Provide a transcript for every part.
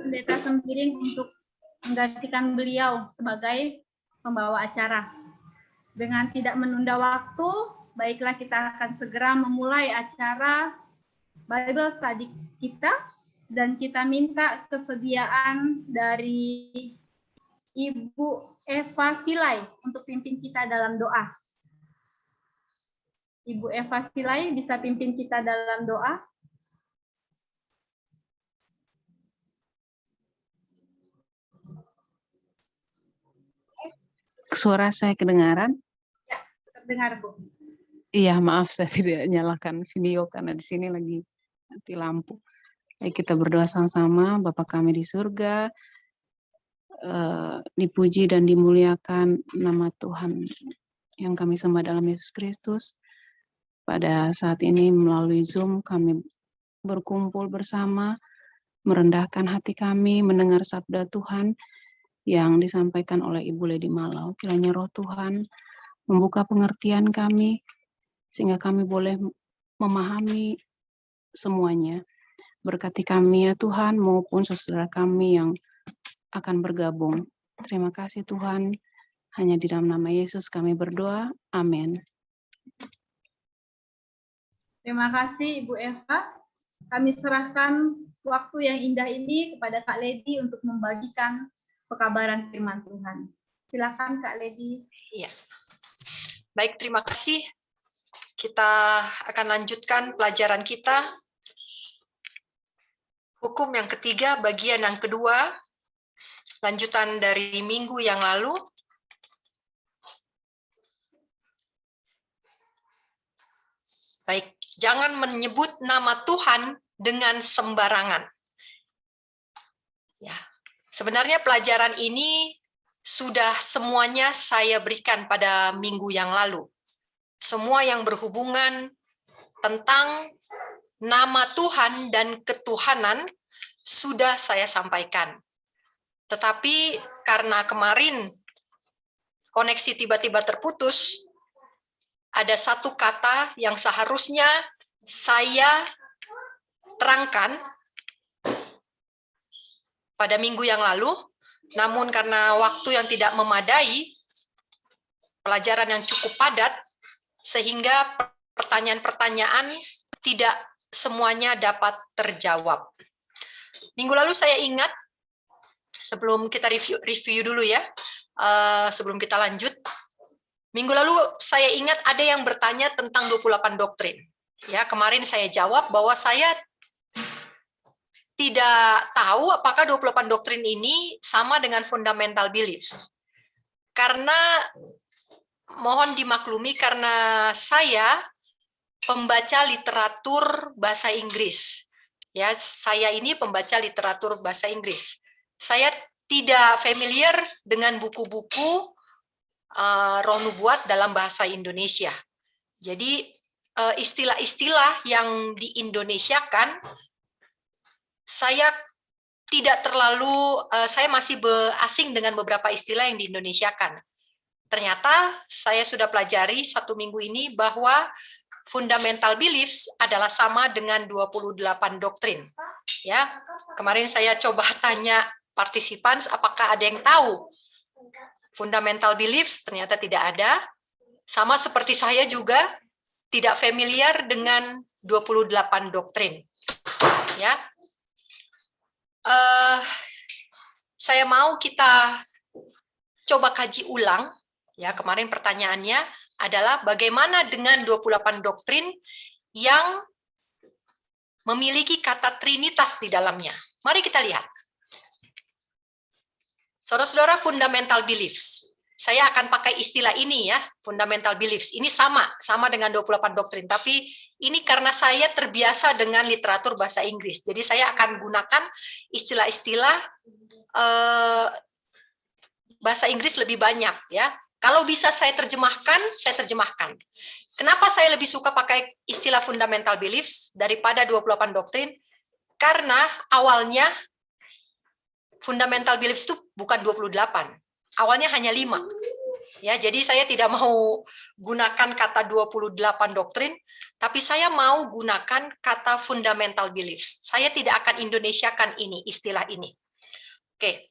Pendeta Sembiring untuk menggantikan beliau sebagai pembawa acara. Dengan tidak menunda waktu, baiklah kita akan segera memulai acara Bible Study kita, dan kita minta kesediaan dari Ibu Eva Silai untuk pimpin kita dalam doa. Ibu Eva Silai bisa pimpin kita dalam doa? Suara saya kedengaran? Ya, terdengar, Bu. Iya, maaf saya tidak nyalakan video karena di sini lagi mati lampu. Baik, kita berdoa sama-sama. Bapa kami di surga, dipuji dan dimuliakan nama Tuhan yang kami sembah dalam Yesus Kristus. Pada saat ini melalui Zoom kami berkumpul bersama, merendahkan hati kami, mendengar sabda Tuhan yang disampaikan oleh Ibu Lady Malau. Kiranya Roh Tuhan membuka pengertian kami, sehingga kami boleh memahami semuanya. Berkati kami ya Tuhan, maupun saudara kami yang akan bergabung. Terima kasih Tuhan, hanya di dalam nama Yesus kami berdoa. Amin. Terima kasih Ibu Eva. Kami serahkan waktu yang indah ini kepada Kak Lady untuk membagikan pekabaran firman Tuhan. Silakan Kak Lady. Iya. Baik, terima kasih. Kita akan lanjutkan pelajaran kita. Hukum yang ketiga, bagian yang kedua, lanjutan dari minggu yang lalu. Baik, jangan menyebut nama Tuhan dengan sembarangan. Ya, sebenarnya pelajaran ini sudah semuanya saya berikan pada minggu yang lalu. Semua yang berhubungan tentang nama Tuhan dan ketuhanan sudah saya sampaikan. Tetapi karena kemarin koneksi tiba-tiba terputus, ada satu kata yang seharusnya saya terangkan pada minggu yang lalu, namun karena waktu yang tidak memadai, pelajaran yang cukup padat, sehingga pertanyaan-pertanyaan tidak semuanya dapat terjawab. Minggu lalu saya ingat, sebelum kita review dulu ya, sebelum kita lanjut, minggu lalu saya ingat ada yang bertanya tentang 28 doktrin. Ya, kemarin saya jawab bahwa saya tidak tahu apakah 28 doktrin ini sama dengan fundamental beliefs. Karena mohon dimaklumi karena saya pembaca literatur bahasa Inggris. Ya, saya ini pembaca literatur bahasa Inggris. Saya tidak familiar dengan buku-buku Roh Nubuat dalam bahasa Indonesia. Jadi istilah-istilah yang diindonesiakan saya tidak terlalu, saya masih asing dengan beberapa istilah yang diindonesiakan. Ternyata saya sudah pelajari satu minggu ini bahwa fundamental beliefs adalah sama dengan 28 doktrin. Ya, kemarin saya coba tanya partisipan apakah ada yang tahu fundamental beliefs, ternyata tidak ada. Sama seperti saya juga tidak familiar dengan 28 doktrin. Ya. Saya mau kita coba kaji ulang. Ya, kemarin pertanyaannya adalah bagaimana dengan 28 doktrin yang memiliki kata Trinitas di dalamnya. Mari kita lihat. Saudara-saudara, fundamental beliefs. Saya akan pakai istilah ini ya, fundamental beliefs. Ini sama dengan 28 doktrin, tapi ini karena saya terbiasa dengan literatur bahasa Inggris. Jadi saya akan gunakan istilah-istilah bahasa Inggris lebih banyak ya. Kalau bisa saya terjemahkan, saya terjemahkan. Kenapa saya lebih suka pakai istilah fundamental beliefs daripada 28 doktrin? Karena awalnya fundamental beliefs itu bukan 28. Awalnya hanya 5. Ya, jadi saya tidak mau gunakan kata 28 doktrin, tapi saya mau gunakan kata fundamental beliefs. Saya tidak akan Indonesiakan ini, istilah ini. Oke.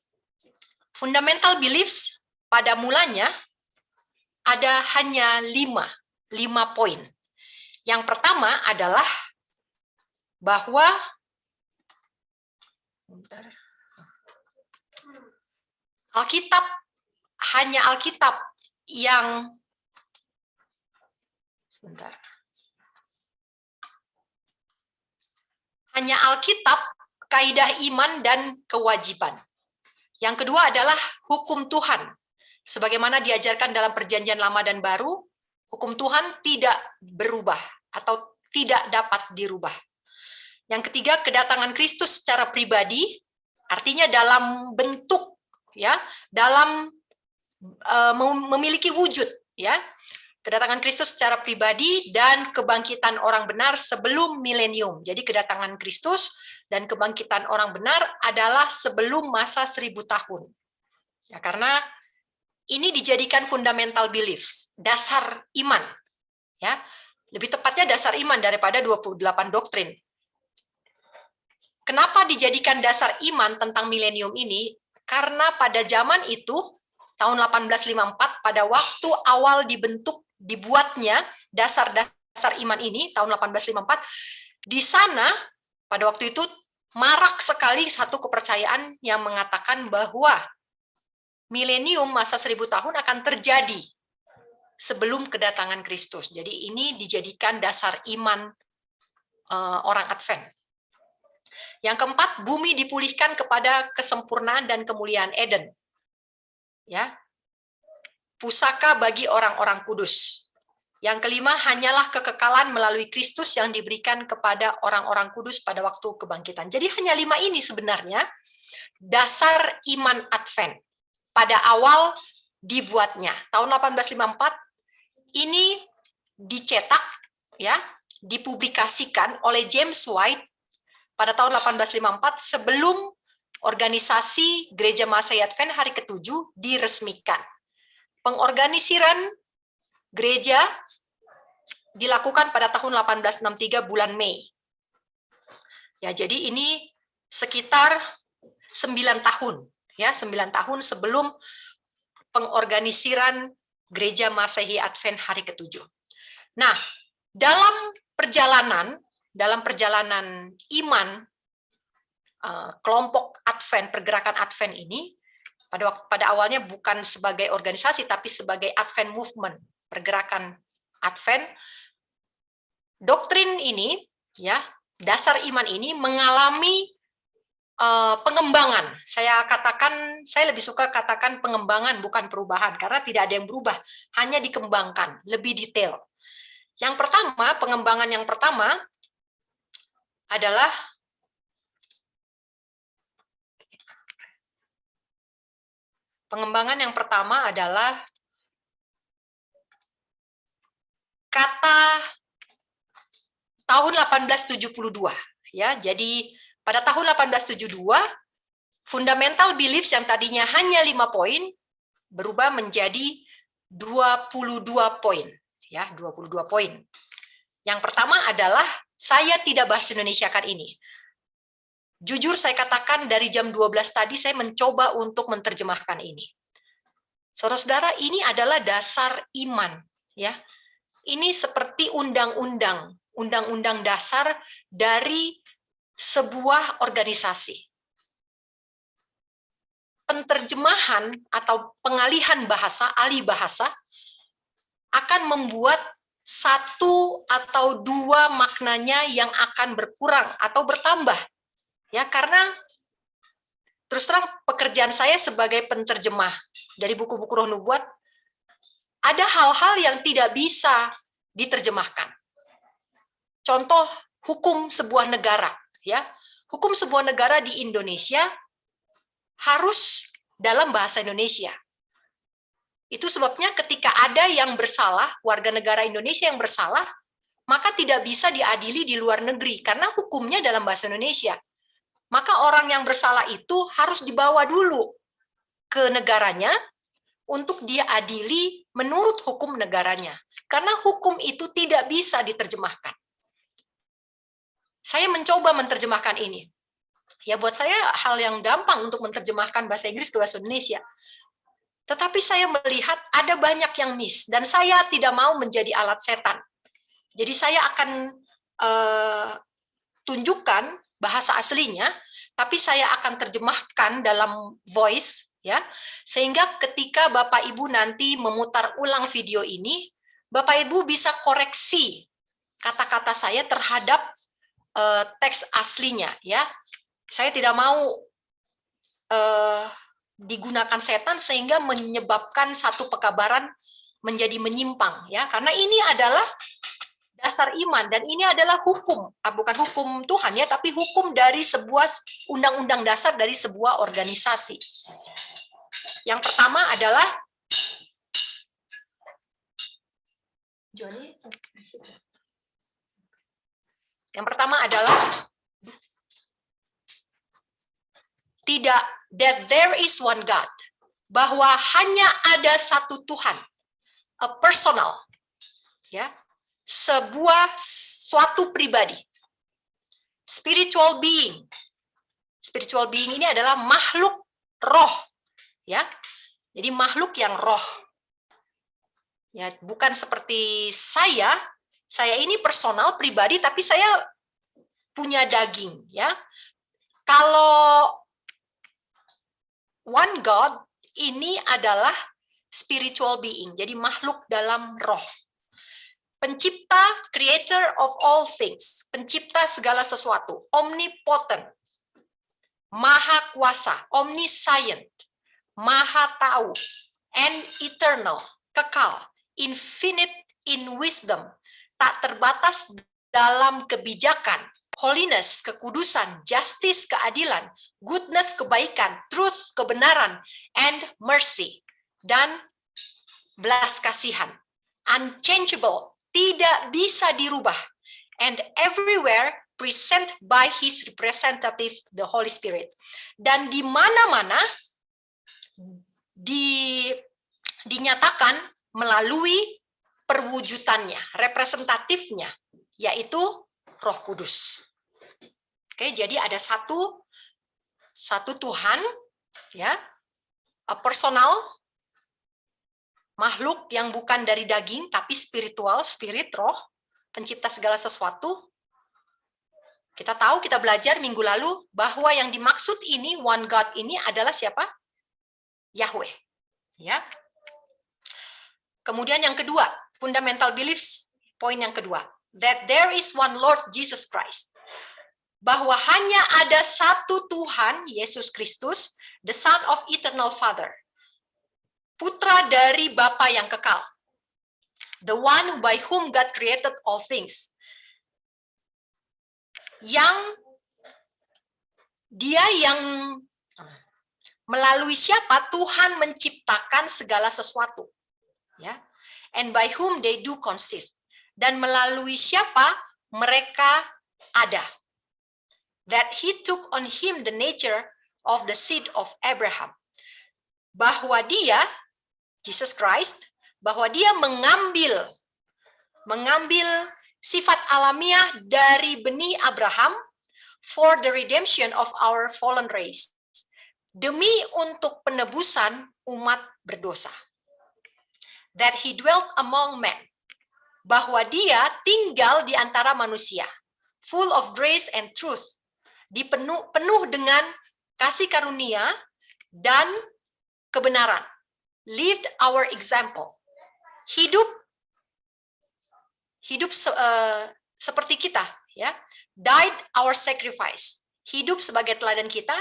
Fundamental beliefs pada mulanya ada hanya 5 poin. Yang pertama adalah bahwa Alkitab, hanya Alkitab yang hanya Alkitab, kaidah iman dan kewajiban. Yang kedua adalah hukum Tuhan. Sebagaimana diajarkan dalam Perjanjian Lama dan Baru, hukum Tuhan tidak berubah atau tidak dapat dirubah. Yang ketiga, kedatangan Kristus secara pribadi, artinya dalam bentuk, ya, dalam memiliki wujud, ya. Kedatangan Kristus secara pribadi dan kebangkitan orang benar sebelum milenium. Jadi kedatangan Kristus dan kebangkitan orang benar adalah sebelum masa 1000 tahun. Ya, karena ini dijadikan fundamental beliefs, dasar iman. Ya, lebih tepatnya dasar iman daripada 28 doktrin. Kenapa dijadikan dasar iman tentang milenium ini? Karena pada zaman itu, tahun 1854, pada waktu awal dibuatnya dasar iman ini, tahun 1854, di sana pada waktu itu marak sekali satu kepercayaan yang mengatakan bahwa milenium masa 1000 tahun akan terjadi sebelum kedatangan Kristus. Jadi ini dijadikan dasar iman orang Advent. Yang keempat, bumi dipulihkan kepada kesempurnaan dan kemuliaan Eden. Ya. Pusaka bagi orang-orang kudus. Yang kelima, hanyalah kekekalan melalui Kristus yang diberikan kepada orang-orang kudus pada waktu kebangkitan. Jadi hanya 5 ini sebenarnya dasar iman Advent. Pada awal dibuatnya. Tahun 1854 ini dicetak, ya, dipublikasikan oleh James White pada tahun 1854 sebelum organisasi Gereja Masehi Advent hari ke-7 diresmikan. Pengorganisiran gereja dilakukan pada tahun 1863 bulan Mei. Ya, jadi ini sekitar 9 tahun, ya, 9 tahun sebelum pengorganisiran Gereja Masehi Advent hari ke-7. Nah, dalam perjalanan iman kelompok Advent, pergerakan Advent ini pada awalnya bukan sebagai organisasi tapi sebagai Advent Movement, pergerakan Advent. Doktrin ini, ya, dasar iman ini mengalami pengembangan. Saya lebih suka katakan pengembangan bukan perubahan karena tidak ada yang berubah, hanya dikembangkan lebih detail. Yang pertama, pengembangan yang pertama adalah kata tahun 1872, ya. Jadi pada tahun 1872 fundamental beliefs yang tadinya hanya 5 poin berubah menjadi 22 poin, ya, 22 poin. Yang pertama adalah saya tidak bahas Indonesiakan ini. Jujur saya katakan dari jam 12 tadi saya mencoba untuk menerjemahkan ini. Saudara-saudara, ini adalah dasar iman, ya. Ini seperti undang-undang dasar dari sebuah organisasi. Penterjemahan atau pengalihan bahasa, alih bahasa akan membuat 1 atau 2 maknanya yang akan berkurang atau bertambah. Ya, karena terus terang pekerjaan saya sebagai penterjemah dari buku-buku Roh Nubuat, ada hal-hal yang tidak bisa diterjemahkan. Contoh hukum sebuah negara, ya. Hukum sebuah negara di Indonesia harus dalam bahasa Indonesia. Itu sebabnya ketika ada yang bersalah, warga negara Indonesia yang bersalah, maka tidak bisa diadili di luar negeri karena hukumnya dalam bahasa Indonesia. Maka orang yang bersalah itu harus dibawa dulu ke negaranya untuk dia adili menurut hukum negaranya. Karena hukum itu tidak bisa diterjemahkan. Saya mencoba menerjemahkan ini. Ya buat saya hal yang gampang untuk menerjemahkan bahasa Inggris ke bahasa Indonesia. Tetapi saya melihat ada banyak yang miss, dan saya tidak mau menjadi alat setan. Jadi saya akan tunjukkan bahasa aslinya, tapi saya akan terjemahkan dalam voice, ya, sehingga ketika Bapak Ibu nanti memutar ulang video ini, Bapak Ibu bisa koreksi kata-kata saya terhadap teks aslinya, ya. Saya tidak mau digunakan setan sehingga menyebabkan satu pekabaran menjadi menyimpang, ya, karena ini adalah dasar iman dan ini adalah hukum, bukan hukum Tuhan, ya, tapi hukum dari sebuah undang-undang dasar dari sebuah organisasi. Yang pertama adalah tidak, that there is one God, bahwa hanya ada satu Tuhan, a personal, ya, suatu pribadi, spiritual being. Spiritual being ini adalah makhluk roh, ya. Jadi makhluk yang roh, ya, bukan seperti saya ini personal pribadi, tapi saya punya daging, ya. Kalau one God ini adalah spiritual being, jadi makhluk dalam roh. Pencipta, creator of all things, pencipta segala sesuatu, omnipotent, maha kuasa, omniscient, maha tahu, and eternal, kekal, infinite in wisdom, tak terbatas dalam kebijakan, holiness, kekudusan, justice, keadilan, goodness, kebaikan, truth, kebenaran, and mercy, dan belas kasihan, unchangeable, tidak bisa dirubah, and everywhere present by his representative, the Holy Spirit. Dan di mana-mana dinyatakan melalui perwujudannya, representatifnya, yaitu Roh Kudus. Oke, jadi ada satu Tuhan, ya, personal, makhluk yang bukan dari daging tapi spiritual, spirit, roh, pencipta segala sesuatu. Kita tahu, kita belajar minggu lalu bahwa yang dimaksud ini one God ini adalah siapa? Yahweh, ya. Kemudian yang kedua, fundamental beliefs, poin yang kedua, that there is one Lord Jesus Christ, bahwa hanya ada satu Tuhan, Yesus Kristus, the Son of Eternal Father, putra dari Bapa yang kekal, the one by whom God created all things, yang melalui siapa Tuhan menciptakan segala sesuatu, ya, and by whom they do consist, dan melalui siapa mereka ada, that he took on him the nature of the seed of Abraham, bahwa dia, Jesus Christ, bahwa dia mengambil sifat alamiah dari benih Abraham for the redemption of our fallen race, demi untuk penebusan umat berdosa. That he dwelt among men, bahwa dia tinggal di antara manusia, full of grace and truth, penuh dengan kasih karunia dan kebenaran. Lived our example, hidup seperti kita, ya. Died our sacrifice, hidup sebagai teladan kita,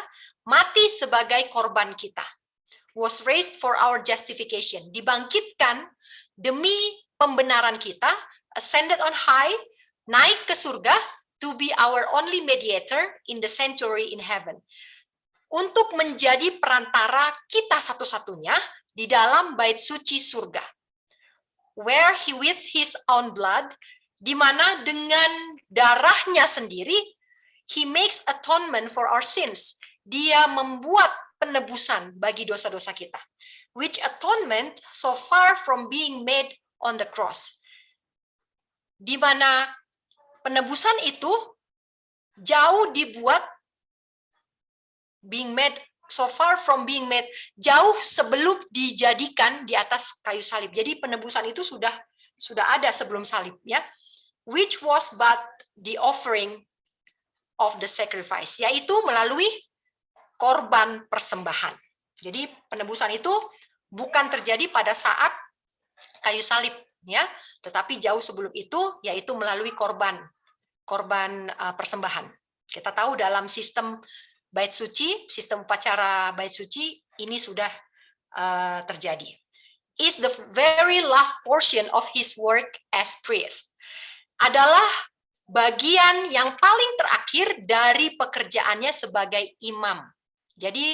mati sebagai korban kita. Was raised for our justification, dibangkitkan demi pembenaran kita. Ascended on high, naik ke surga, to be our only mediator in the sanctuary in heaven, untuk menjadi perantara kita satu-satunya di dalam bait suci surga. Where he with his own blood, di mana dengan darahnya sendiri, he makes atonement for our sins. Dia membuat penebusan bagi dosa-dosa kita. Which atonement so far from being made on the cross. Di mana penebusan itu jauh dibuat being made so far from being made, jauh sebelum dijadikan di atas kayu salib. Jadi penebusan itu sudah ada sebelum salib, ya. Which was but the offering of the sacrifice, yaitu melalui korban persembahan. Jadi penebusan itu bukan terjadi pada saat kayu salib, ya, tetapi jauh sebelum itu, yaitu melalui korban persembahan. Kita tahu dalam sistem bait suci, sistem upacara bait suci ini sudah terjadi. Is the very last portion of his work as priest. Adalah bagian yang paling terakhir dari pekerjaannya sebagai imam. Jadi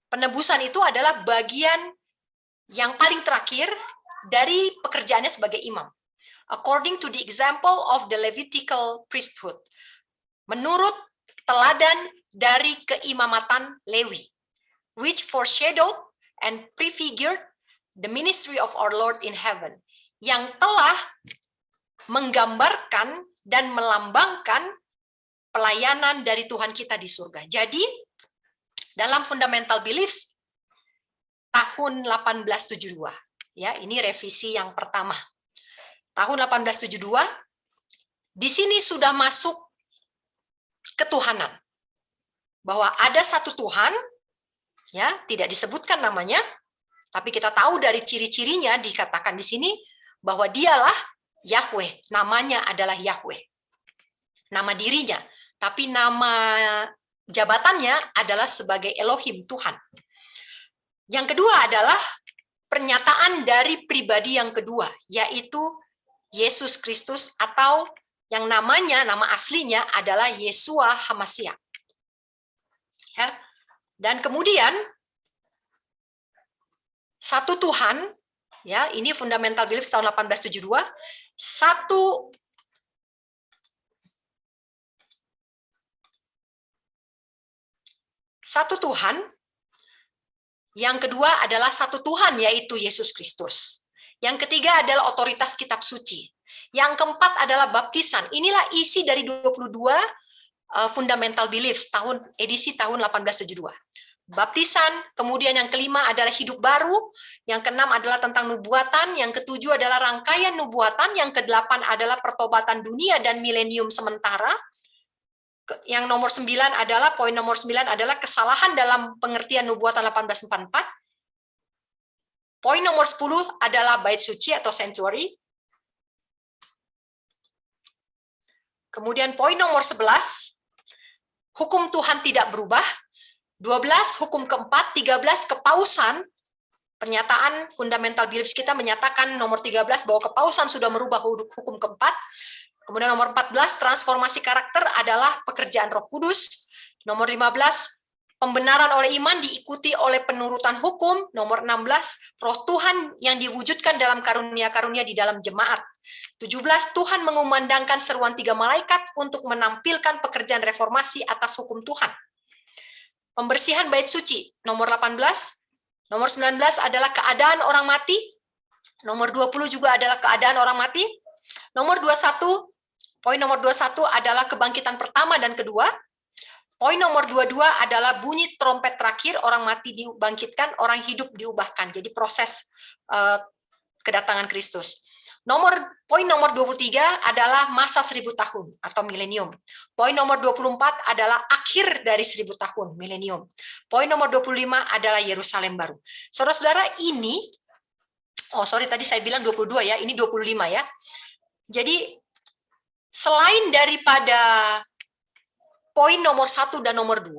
penebusan itu adalah bagian yang paling terakhir dari pekerjaannya sebagai imam. According to the example of the Levitical priesthood. Menurut teladan dari keimamatan Lewi, which foreshadowed and prefigured the ministry of our Lord in heaven, yang telah menggambarkan dan melambangkan pelayanan dari Tuhan kita di surga. Jadi, dalam fundamental beliefs tahun 1872, ya, ini revisi yang pertama. Tahun 1872, di sini sudah masuk ketuhanan. Bahwa ada satu Tuhan, ya, tidak disebutkan namanya, tapi kita tahu dari ciri-cirinya dikatakan di sini bahwa dialah Yahweh, namanya adalah Yahweh. Nama dirinya, tapi nama jabatannya adalah sebagai Elohim, Tuhan. Yang kedua adalah pernyataan dari pribadi yang kedua, yaitu Yesus Kristus, atau yang namanya, nama aslinya adalah Yeshua HaMashiach. Ya. Dan kemudian satu Tuhan, ya, ini fundamental beliefs tahun 1872, satu Tuhan. Yang kedua adalah satu Tuhan, yaitu Yesus Kristus. Yang ketiga adalah otoritas kitab suci. Yang keempat adalah baptisan. Inilah isi dari 22 fundamental beliefs edisi tahun 1872. Baptisan, kemudian yang kelima adalah hidup baru, yang keenam adalah tentang nubuatan, yang ketujuh adalah rangkaian nubuatan, yang kedelapan adalah pertobatan dunia dan milenium sementara. Yang nomor 9 adalah, poin nomor 9 adalah kesalahan dalam pengertian nubuatan 1844. Poin nomor 10 adalah bait suci atau sanctuary. Kemudian poin nomor 11, hukum Tuhan tidak berubah. 12, hukum keempat. 13, kepausan. Pernyataan fundamental beliefs kita menyatakan nomor 13 bahwa kepausan sudah merubah hukum keempat. Kemudian nomor 14, transformasi karakter adalah pekerjaan Roh Kudus. Nomor 15, pembenaran oleh iman diikuti oleh penurutan hukum. Nomor 16, Roh Tuhan yang diwujudkan dalam karunia-karunia di dalam jemaat. 17, Tuhan mengumandangkan seruan 3 malaikat untuk menampilkan pekerjaan reformasi atas hukum Tuhan. Pembersihan bait suci, nomor 18. Nomor 19 adalah keadaan orang mati. Nomor 20 juga adalah keadaan orang mati. Nomor 21, poin nomor 21 adalah kebangkitan pertama dan kedua. Poin nomor 22 adalah bunyi trompet terakhir, orang mati dibangkitkan, orang hidup diubahkan. Jadi proses kedatangan Kristus. Poin nomor 23 adalah masa 1000 tahun atau milenium. Poin nomor 24 adalah akhir dari 1000 tahun, milenium. Poin nomor 25 adalah Yerusalem baru. Saudara-saudara, ini, tadi saya bilang 22 ya, ini 25 ya. Jadi, selain daripada poin nomor 1 dan nomor 2,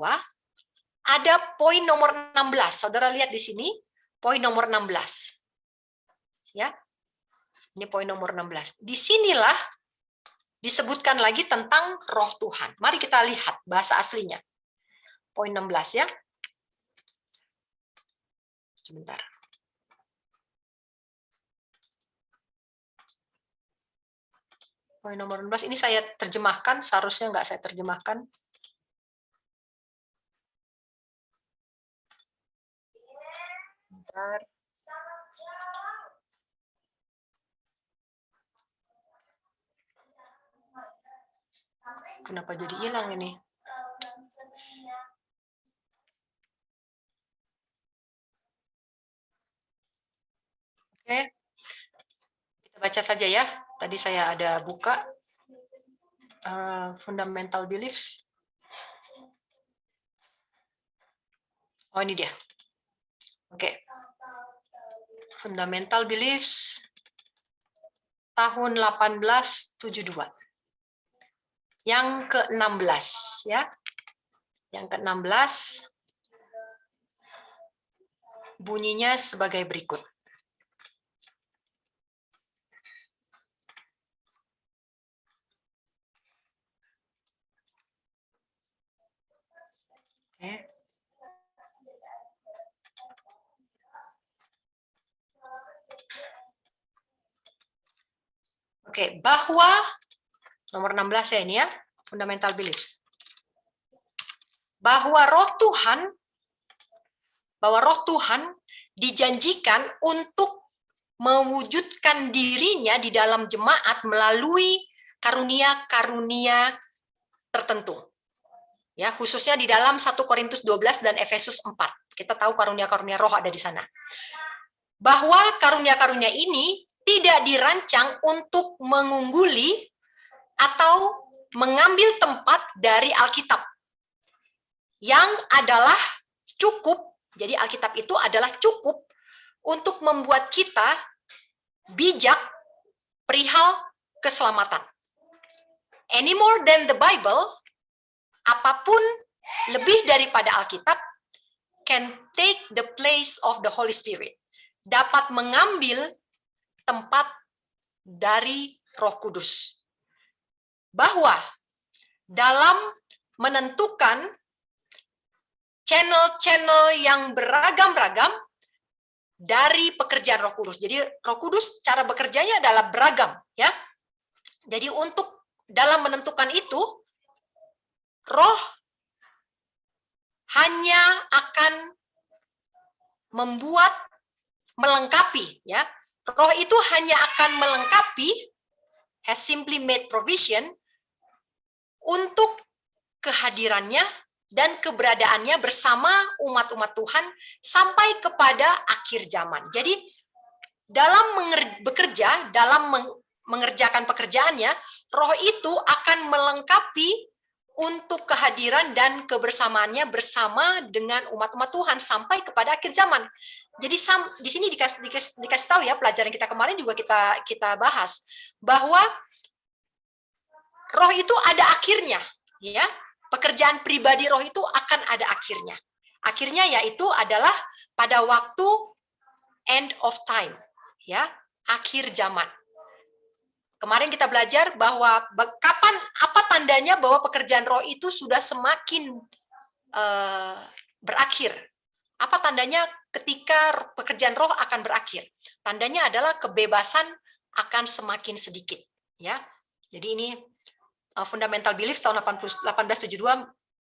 ada poin nomor 16. Saudara lihat di sini, poin nomor 16. Ya. Ini poin nomor 16. Disinilah disebutkan lagi tentang Roh Tuhan. Mari kita lihat bahasa aslinya. Poin 16 ya. Sebentar. Poin nomor 16 ini saya terjemahkan, seharusnya nggak saya terjemahkan. Bentar. Kenapa jadi hilang ini? Oke, kita baca saja ya. Tadi saya ada buka fundamental beliefs. Oh, ini dia. Oke. Fundamental beliefs tahun 1872. Yang ke-16 ya. Yang ke-16 bunyinya sebagai berikut. Oke, bahwa nomor 16 ya ini ya, fundamental beliefs. Bahwa roh Tuhan dijanjikan untuk mewujudkan dirinya di dalam jemaat melalui karunia-karunia tertentu. Ya, khususnya di dalam 1 Korintus 12 dan Efesus 4. Kita tahu karunia-karunia roh ada di sana. Bahwa karunia-karunia ini tidak dirancang untuk mengungguli atau mengambil tempat dari Alkitab. Yang adalah cukup, jadi Alkitab itu adalah cukup untuk membuat kita bijak perihal keselamatan. Any more than the Bible, apapun lebih daripada Alkitab, can take the place of the Holy Spirit. Dapat mengambil tempat dari Roh Kudus. Bahwa dalam menentukan channel-channel yang beragam-ragam dari pekerjaan Roh Kudus. Jadi Roh Kudus cara bekerjanya adalah beragam, ya. Jadi untuk dalam menentukan itu, Roh hanya akan melengkapi, ya. Roh itu hanya akan melengkapi, has simply made provision untuk kehadirannya dan keberadaannya bersama umat-umat Tuhan sampai kepada akhir zaman. Jadi dalam bekerja, dalam mengerjakan pekerjaannya, Roh itu akan melengkapi untuk kehadiran dan kebersamaannya bersama dengan umat-umat Tuhan sampai kepada akhir zaman. Jadi di sini dikasih tahu ya, pelajaran kita kemarin juga kita bahas bahwa Roh itu ada akhirnya, ya. Pekerjaan pribadi Roh itu akan ada akhirnya. Akhirnya yaitu adalah pada waktu end of time, ya, akhir zaman. Kemarin kita belajar bahwa apa tandanya bahwa pekerjaan Roh itu sudah semakin berakhir. Apa tandanya ketika pekerjaan Roh akan berakhir? Tandanya adalah kebebasan akan semakin sedikit, ya. Jadi ini fundamental beliefs tahun 1872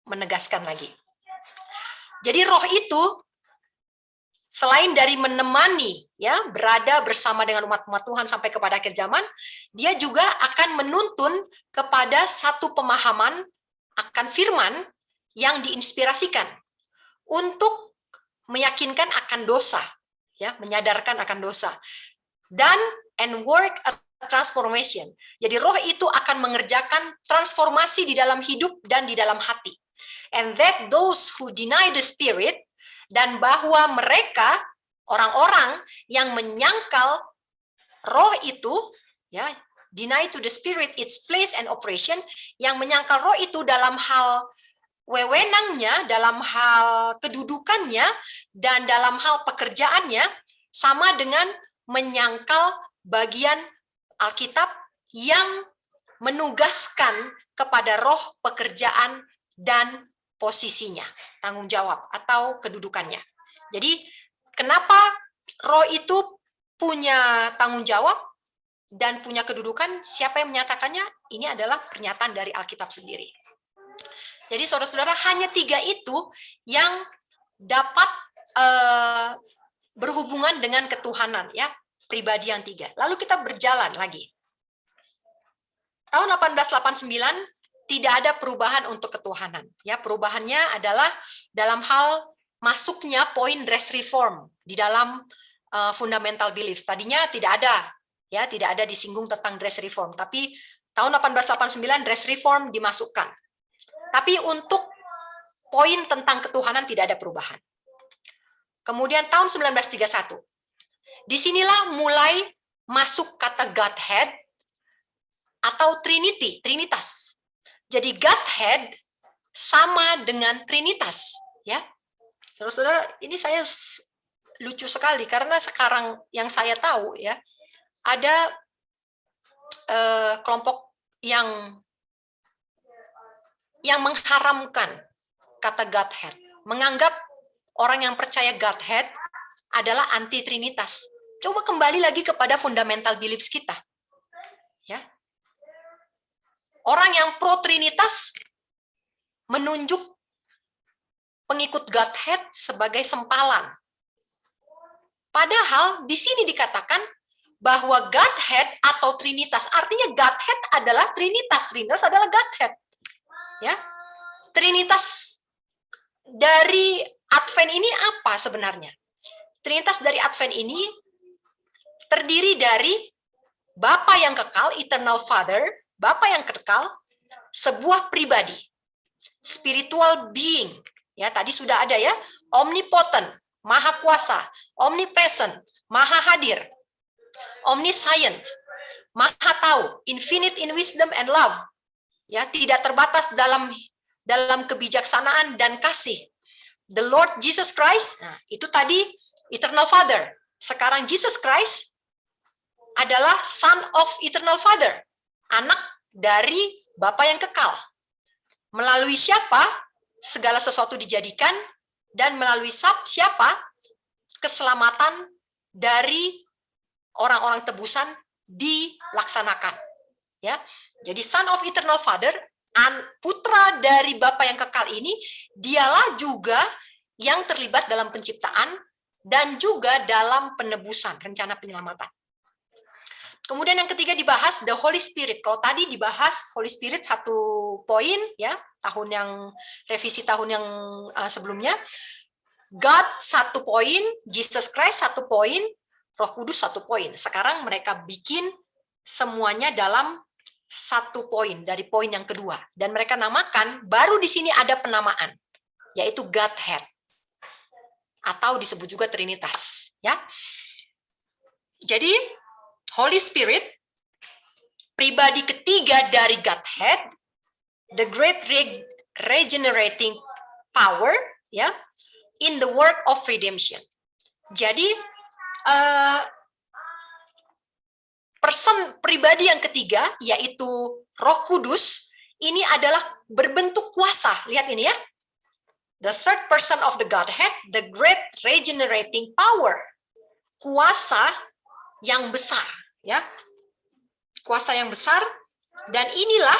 menegaskan lagi. Jadi Roh itu selain dari menemani, ya, berada bersama dengan umat-umat Tuhan sampai kepada akhir zaman, dia juga akan menuntun kepada satu pemahaman akan firman yang diinspirasikan untuk meyakinkan akan dosa, ya, menyadarkan akan dosa, dan work a transformation. Jadi Roh itu akan mengerjakan transformasi di dalam hidup dan di dalam hati. And that those who deny the Spirit, dan bahwa mereka orang-orang yang menyangkal Roh itu, ya, deny to the Spirit its place and operation, yang menyangkal Roh itu dalam hal wewenangnya, dalam hal kedudukannya, dan dalam hal pekerjaannya, sama dengan menyangkal bagian Alkitab yang menugaskan kepada Roh pekerjaan dan posisinya, tanggung jawab atau kedudukannya. Jadi kenapa Roh itu punya tanggung jawab dan punya kedudukan? Siapa yang menyatakannya? Ini adalah pernyataan dari Alkitab sendiri. Jadi saudara-saudara, hanya 3 itu yang dapat berhubungan dengan ketuhanan, ya, pribadi yang 3. Lalu kita berjalan lagi. Tahun 1889 tidak ada perubahan untuk ketuhanan. Ya, perubahannya adalah dalam hal masuknya poin dress reform di dalam fundamental beliefs. Tadinya tidak ada, ya, tidak ada disinggung tentang dress reform. Tapi tahun 1889 dress reform dimasukkan. Tapi untuk poin tentang ketuhanan tidak ada perubahan. Kemudian tahun 1931, disinilah mulai masuk kata Godhead atau Trinity, Trinitas. Jadi Godhead sama dengan Trinitas, ya. Saudara-saudara, ini saya lucu sekali karena sekarang yang saya tahu, ya, ada kelompok yang mengharamkan kata Godhead, menganggap orang yang percaya Godhead adalah anti Trinitas. Coba kembali lagi kepada fundamental beliefs kita, ya. Orang yang pro Trinitas menunjuk pengikut Godhead sebagai sempalan. Padahal di sini dikatakan bahwa Godhead atau Trinitas, artinya Godhead adalah Trinitas, Trinitas adalah Godhead. Ya. Trinitas dari Advent ini apa sebenarnya? Trinitas dari Advent ini terdiri dari Bapa yang kekal, Eternal Father, Bapa yang kekal, sebuah pribadi, spiritual being. Ya, tadi sudah ada, ya, omnipotent, maha kuasa, omnipresent, maha hadir, omniscient, maha tahu, infinite in wisdom and love. Ya, tidak terbatas dalam kebijaksanaan dan kasih. The Lord Jesus Christ, nah, itu tadi Eternal Father. Sekarang Jesus Christ adalah Son of Eternal Father, anak dari Bapa yang kekal. Melalui siapa segala sesuatu dijadikan, dan melalui siapa keselamatan dari orang-orang tebusan dilaksanakan. Ya, jadi Son of Eternal Father, putra dari Bapa yang kekal ini, dialah juga yang terlibat dalam penciptaan dan juga dalam penebusan, rencana penyelamatan. Kemudian yang ketiga dibahas the Holy Spirit. Kalau tadi dibahas Holy Spirit 1 poin, ya, revisi tahun yang sebelumnya. God 1 poin, Jesus Christ 1 poin, Roh Kudus 1 poin. Sekarang mereka bikin semuanya dalam 1 poin dari poin yang kedua, dan mereka namakan, baru di sini ada penamaan, yaitu Godhead atau disebut juga Trinitas. Ya, jadi Holy Spirit, pribadi ketiga dari Godhead, the great regenerating power, ya, in the work of redemption. Jadi person pribadi yang ketiga, yaitu Roh Kudus, ini adalah berbentuk kuasa. Lihat ini, ya, the third person of the Godhead, the great regenerating power, kuasa yang besar. Ya, kuasa yang besar, dan inilah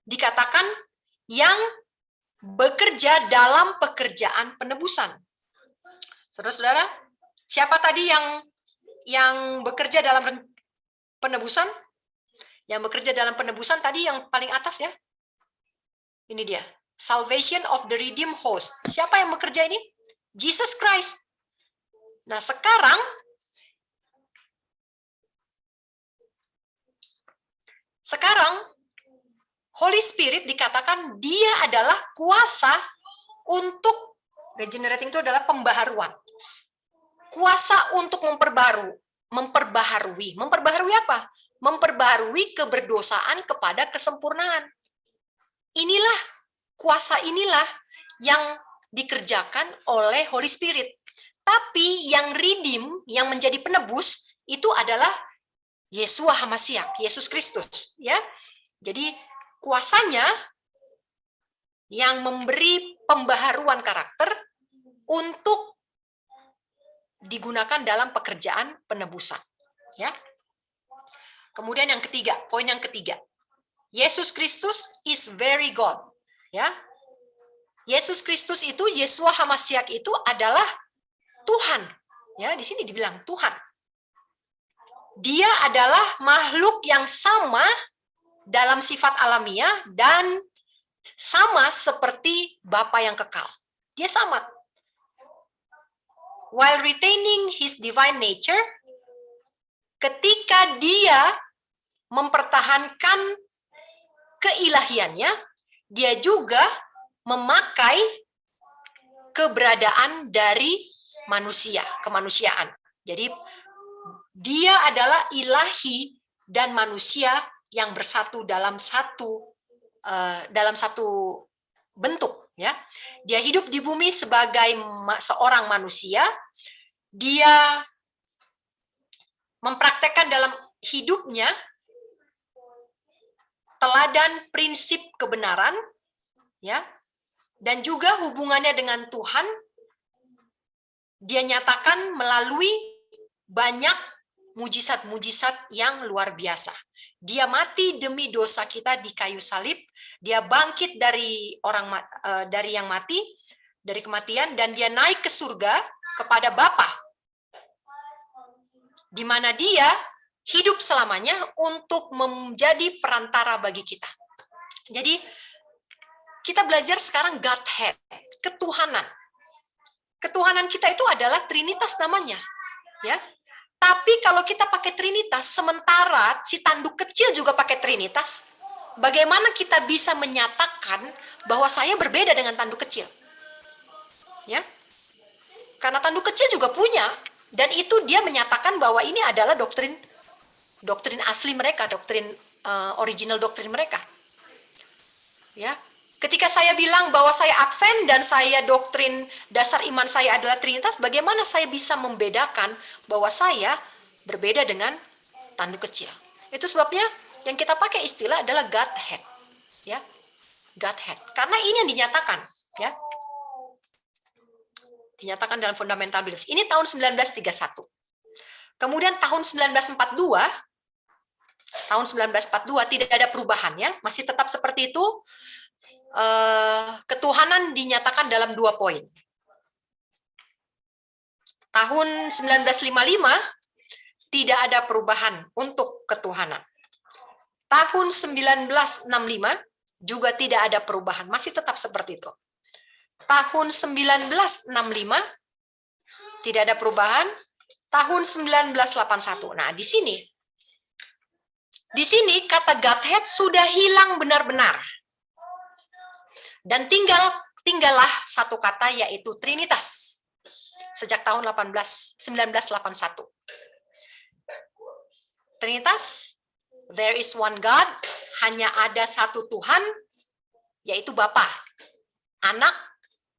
dikatakan yang bekerja dalam pekerjaan penebusan. Saudara-saudara, siapa tadi yang bekerja dalam penebusan? Yang bekerja dalam penebusan tadi yang paling atas, ya. Ini dia, salvation of the redeemed host. Siapa yang bekerja ini? Jesus Christ. Nah, sekarang Holy Spirit dikatakan dia adalah kuasa untuk regenerating, itu adalah pembaharuan. Kuasa untuk memperbaharui. Memperbaharui apa? Memperbaharui keberdosaan kepada kesempurnaan. Inilah kuasa inilah yang dikerjakan oleh Holy Spirit. Tapi yang redeem, yang menjadi penebus, itu adalah Yeshua HaMashiach, Yesus Kristus, ya. Jadi kuasanya yang memberi pembaharuan karakter untuk digunakan dalam pekerjaan penebusan, ya. Kemudian yang ketiga, poin yang ketiga, Yesus Kristus is very God, ya. Yesus Kristus itu, Yeshua HaMashiach itu adalah Tuhan, ya. Di sini dibilang Tuhan. Dia adalah makhluk yang sama dalam sifat alamiah dan sama seperti Bapa yang kekal. Dia sama. while retaining his divine nature, ketika dia mempertahankan keilahiannya, dia juga memakai keberadaan dari manusia, kemanusiaan. Jadi dia adalah ilahi dan manusia yang bersatu dalam satu bentuk, ya. Dia hidup di bumi sebagai seorang manusia. Dia mempraktekkan dalam hidupnya teladan prinsip kebenaran, ya, dan juga hubungannya dengan Tuhan dia nyatakan melalui banyak mujizat-mujizat yang luar biasa. Dia mati demi dosa kita di kayu salib, dia bangkit dari yang mati, dari kematian, dan dia naik ke surga kepada Bapa, di mana dia hidup selamanya untuk menjadi perantara bagi kita. Jadi kita belajar sekarang Godhead, ketuhanan. Ketuhanan kita itu adalah Trinitas namanya, ya. Tapi kalau kita pakai Trinitas, sementara si tanduk kecil juga pakai Trinitas, bagaimana kita bisa menyatakan bahwa saya berbeda dengan tanduk kecil? Ya, karena tanduk kecil juga punya, dan itu dia menyatakan bahwa ini adalah doktrin asli mereka, doktrin original doktrin mereka. Ya. Ketika saya bilang bahwa saya Advent dan saya doktrin dasar iman saya adalah Trinitas, bagaimana saya bisa membedakan bahwa saya berbeda dengan tanduk kecil? Itu sebabnya yang kita pakai istilah adalah Godhead, ya, Godhead. Karena ini yang dinyatakan, ya, dinyatakan dalam Fundamental Beliefs. Ini tahun 1931. Kemudian tahun 1942 tidak ada perubahannya, masih tetap seperti itu. Ketuhanan dinyatakan dalam 2 poin. Tahun 1955 tidak ada perubahan untuk ketuhanan. Tahun 1965 juga tidak ada perubahan, masih tetap seperti itu. Tahun 1965 tidak ada perubahan. Tahun 1981. Nah, di sini kata Godhead sudah hilang benar-benar. Dan tinggallah satu kata, yaitu Trinitas. Sejak tahun 1981. Trinitas, there is one God, hanya ada satu Tuhan, yaitu Bapa, Anak,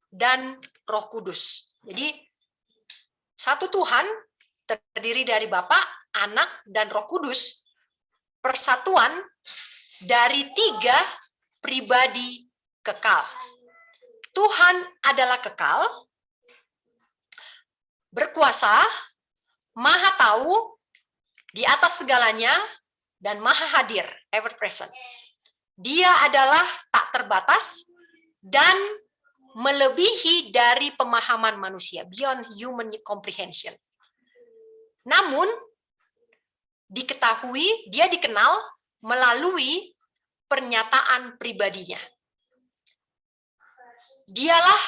dan Roh Kudus. Jadi, satu Tuhan terdiri dari Bapa, Anak, dan Roh Kudus, persatuan dari 3 pribadi kekal. Tuhan adalah kekal, berkuasa, maha tahu, di atas segalanya, dan maha hadir, ever present. Dia adalah tak terbatas dan melebihi dari pemahaman manusia, beyond human comprehension. Namun, dia dikenal melalui pernyataan pribadinya. Dialah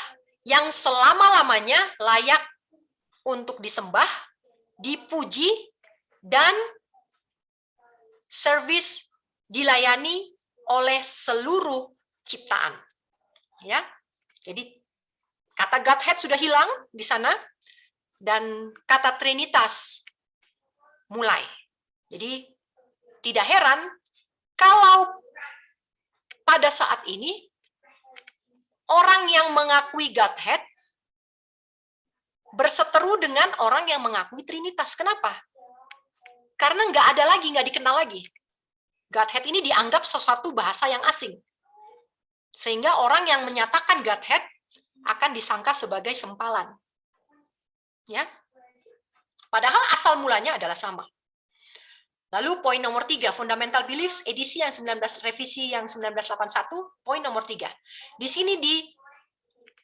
yang selama-lamanya layak untuk disembah, dipuji, dan servis dilayani oleh seluruh ciptaan. Ya, jadi kata Godhead sudah hilang di sana, dan kata Trinitas mulai. Jadi tidak heran kalau pada saat ini orang yang mengakui Godhead berseteru dengan orang yang mengakui Trinitas. Kenapa? Karena nggak dikenal lagi. Godhead ini dianggap sesuatu bahasa yang asing. Sehingga orang yang menyatakan Godhead akan disangka sebagai sempalan. Ya. Padahal asal mulanya adalah sama. Lalu poin nomor 3, Fundamental Beliefs, edisi yang revisi yang 1981, poin nomor 3. Di sini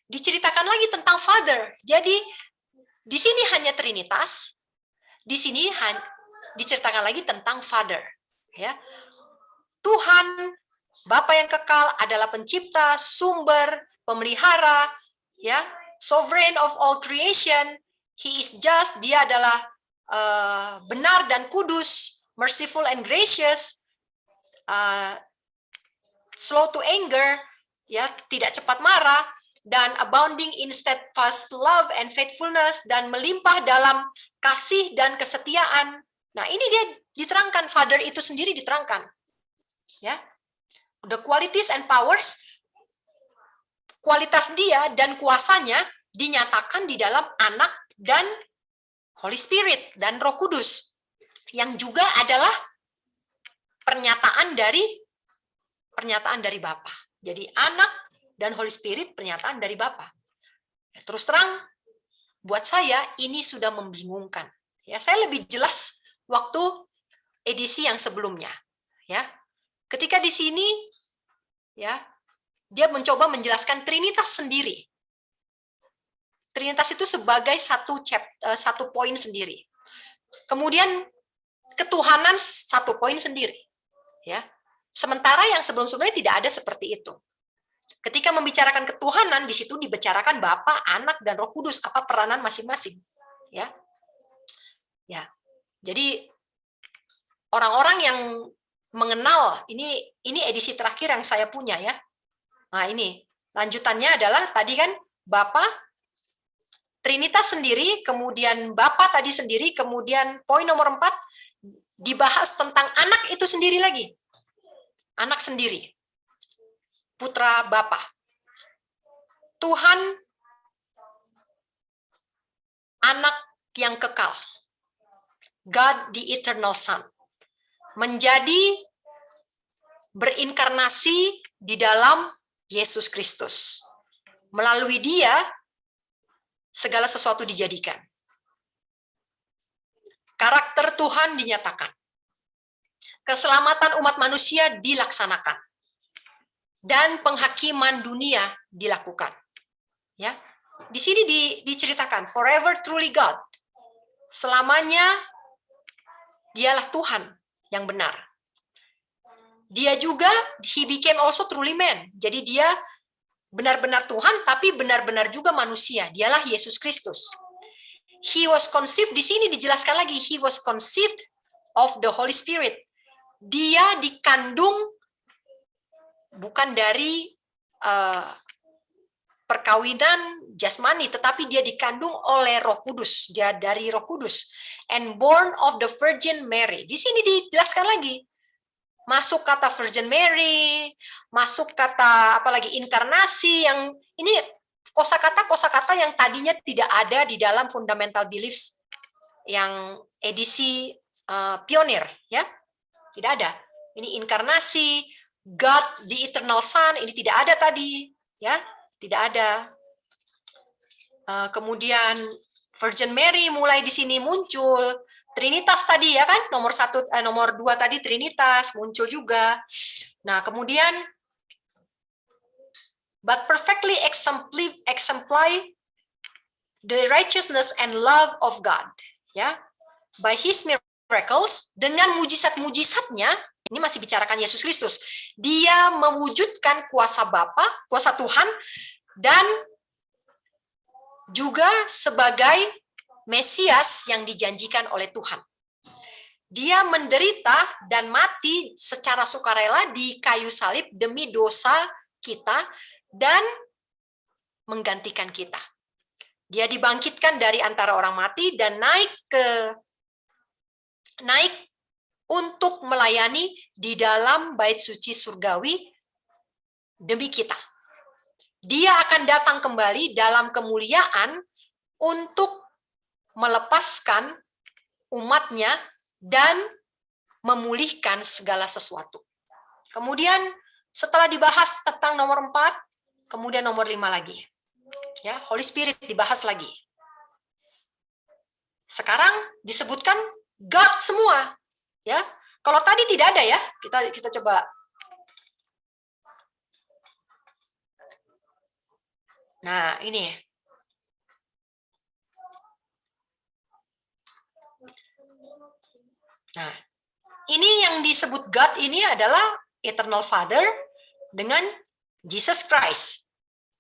diceritakan lagi tentang Father. Jadi, di sini hanya Trinitas, di sini diceritakan lagi tentang Father. Ya. Tuhan, Bapa yang kekal adalah pencipta, sumber, pemelihara, ya, sovereign of all creation, He is just, dia adalah benar dan kudus, merciful and gracious, slow to anger, ya, tidak cepat marah, dan abounding in steadfast love and faithfulness, dan melimpah dalam kasih dan kesetiaan. Nah, ini dia diterangkan, Father itu sendiri diterangkan. Ya. The qualities and powers, kualitas dia dan kuasanya dinyatakan di dalam Anak dan Holy Spirit dan Roh Kudus, yang juga adalah pernyataan dari Bapa. Jadi Anak dan Holy Spirit pernyataan dari Bapa. Terus terang, buat saya ini sudah membingungkan. Ya, saya lebih jelas waktu edisi yang sebelumnya. Ya, ketika di sini, ya, dia mencoba menjelaskan Trinitas sendiri. Trinitas itu sebagai satu poin sendiri. Kemudian ketuhanan satu poin sendiri. Ya, sementara yang sebelum-sebelumnya tidak ada seperti itu. Ketika membicarakan ketuhanan, di situ dibicarakan Bapa, Anak, dan Roh Kudus, apa peranan masing-masing. Ya, ya. Jadi orang-orang yang mengenal, ini edisi terakhir yang saya punya ya. Nah ini lanjutannya adalah tadi kan Bapa, Trinitas sendiri, kemudian Bapa tadi sendiri, kemudian poin nomor 4 dibahas tentang Anak itu sendiri lagi. Anak sendiri. Putra Bapa. Tuhan Anak yang kekal. God the Eternal Son. Menjadi berinkarnasi di dalam Yesus Kristus. Melalui dia, segala sesuatu dijadikan. Karakter Tuhan dinyatakan. Keselamatan umat manusia dilaksanakan. Dan penghakiman dunia dilakukan. Ya, di sini diceritakan forever truly God. Selamanya dialah Tuhan yang benar. Dia juga he became also truly man. Jadi dia benar-benar Tuhan tapi benar-benar juga manusia. Dialah Yesus Kristus. He was conceived, di sini dijelaskan lagi, he was conceived of the Holy Spirit. Dia dikandung bukan dari perkawinan jasmani, tetapi dia dikandung oleh Roh Kudus, dia dari Roh Kudus, and born of the Virgin Mary. Di sini dijelaskan lagi, masuk kata Virgin Mary, masuk kata apalagi inkarnasi, yang ini kosakata yang tadinya tidak ada di dalam fundamental beliefs yang edisi pionir, ya, tidak ada. Ini inkarnasi. God, the Eternal Son, ini tidak ada tadi, ya, tidak ada. Kemudian Virgin Mary mulai di sini muncul, Trinitas tadi ya kan, nomor 2 tadi Trinitas muncul juga. Nah kemudian, but perfectly exemplify the righteousness and love of God, ya, by His miracles, dengan mujizat-mujizatnya. Ini masih bicarakan Yesus Kristus. Dia mewujudkan kuasa Bapa, kuasa Tuhan, dan juga sebagai Mesias yang dijanjikan oleh Tuhan. Dia menderita dan mati secara sukarela di kayu salib demi dosa kita dan menggantikan kita. Dia dibangkitkan dari antara orang mati dan naik untuk melayani di dalam bait suci surgawi demi kita. Dia akan datang kembali dalam kemuliaan untuk melepaskan umatnya dan memulihkan segala sesuatu. Kemudian setelah dibahas tentang nomor 4, kemudian nomor 5 lagi. Ya, Holy Spirit dibahas lagi. Sekarang disebutkan God semua. Ya, kalau tadi tidak ada ya, kita coba. Nah, ini. Nah, ini yang disebut God ini adalah Eternal Father dengan Jesus Christ.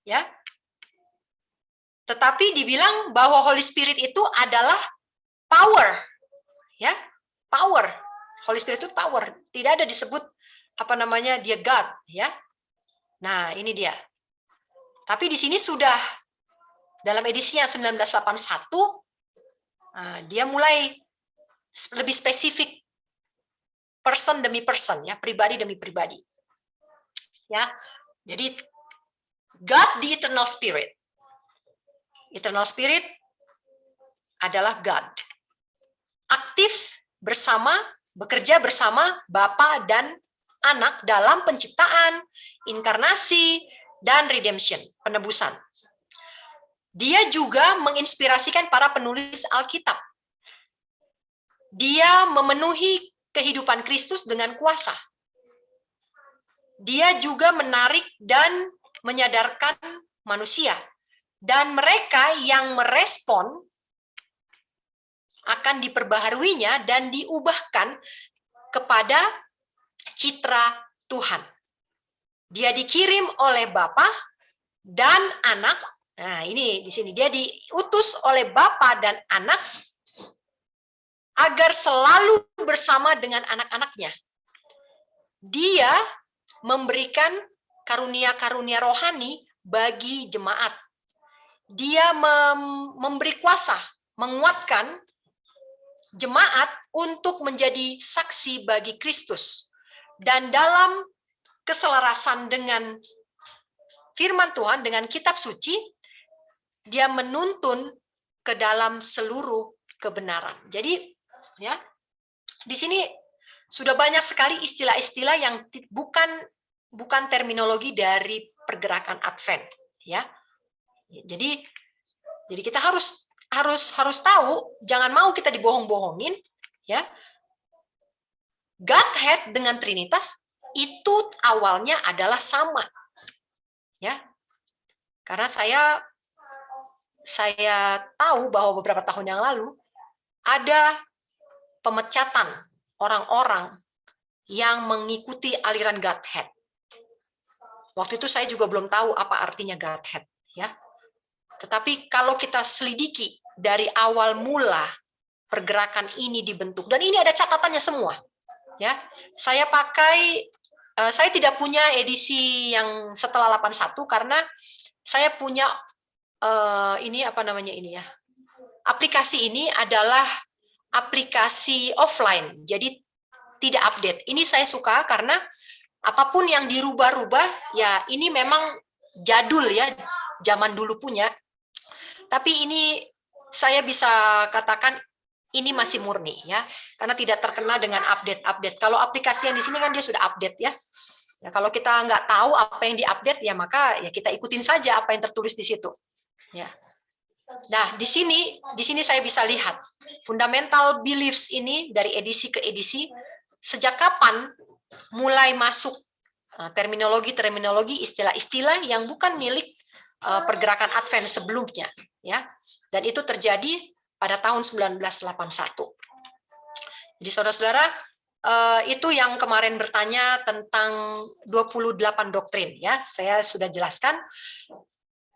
Ya. Tetapi dibilang bahwa Holy Spirit itu adalah power, ya, power. Holy Spirit itu power. Tidak ada disebut apa namanya dia God, ya. Nah, ini dia. Tapi di sini sudah dalam edisinya 1981, dia mulai lebih spesifik, person demi person, ya, pribadi demi pribadi, ya. Jadi God the Eternal Spirit. Eternal Spirit adalah God. Aktif bersama, bekerja bersama Bapa dan Anak dalam penciptaan, inkarnasi, dan redemption, penebusan. Dia juga menginspirasikan para penulis Alkitab. Dia memenuhi kehidupan Kristus dengan kuasa. Dia juga menarik dan menyadarkan manusia. Dan mereka yang merespon akan diperbaharuinya dan diubahkan kepada citra Tuhan. Dia dikirim oleh Bapa dan Anak. Nah, ini di sini dia diutus oleh Bapa dan Anak agar selalu bersama dengan anak-anaknya. Dia memberikan karunia-karunia rohani bagi jemaat. Dia memberi kuasa, menguatkan jemaat untuk menjadi saksi bagi Kristus. Dan dalam keselarasan dengan firman Tuhan, dengan kitab suci, dia menuntun ke dalam seluruh kebenaran. Jadi, ya, di sini sudah banyak sekali istilah-istilah yang bukan terminologi dari pergerakan Advent, ya. Jadi kita harus tahu, jangan mau kita dibohong-bohongin, ya. Godhead dengan Trinitas itu awalnya adalah sama, ya. Karena saya tahu bahwa beberapa tahun yang lalu ada pemecatan orang-orang yang mengikuti aliran Godhead. Waktu itu saya juga belum tahu apa artinya Godhead, ya. Tetapi kalau kita selidiki dari awal mula pergerakan ini dibentuk, dan ini ada catatannya semua, ya. Saya tidak punya edisi yang setelah 81 karena saya punya ini apa namanya ini, ya. Aplikasi ini adalah aplikasi offline, jadi tidak update. Ini saya suka karena apapun yang dirubah-rubah, ya ini memang jadul, ya, zaman dulu punya. Tapi ini saya bisa katakan ini masih murni, ya, karena tidak terkena dengan update. Kalau aplikasi yang di sini kan dia sudah update, ya. Ya, kalau kita nggak tahu apa yang diupdate, ya maka ya kita ikutin saja apa yang tertulis di situ, ya. Nah, di sini saya bisa lihat fundamental beliefs ini dari edisi ke edisi, sejak kapan mulai masuk terminologi, istilah-istilah yang bukan milik pergerakan Advent sebelumnya, ya. Dan itu terjadi pada tahun 1981. Jadi saudara-saudara, itu yang kemarin bertanya tentang 28 doktrin, ya. Saya sudah jelaskan.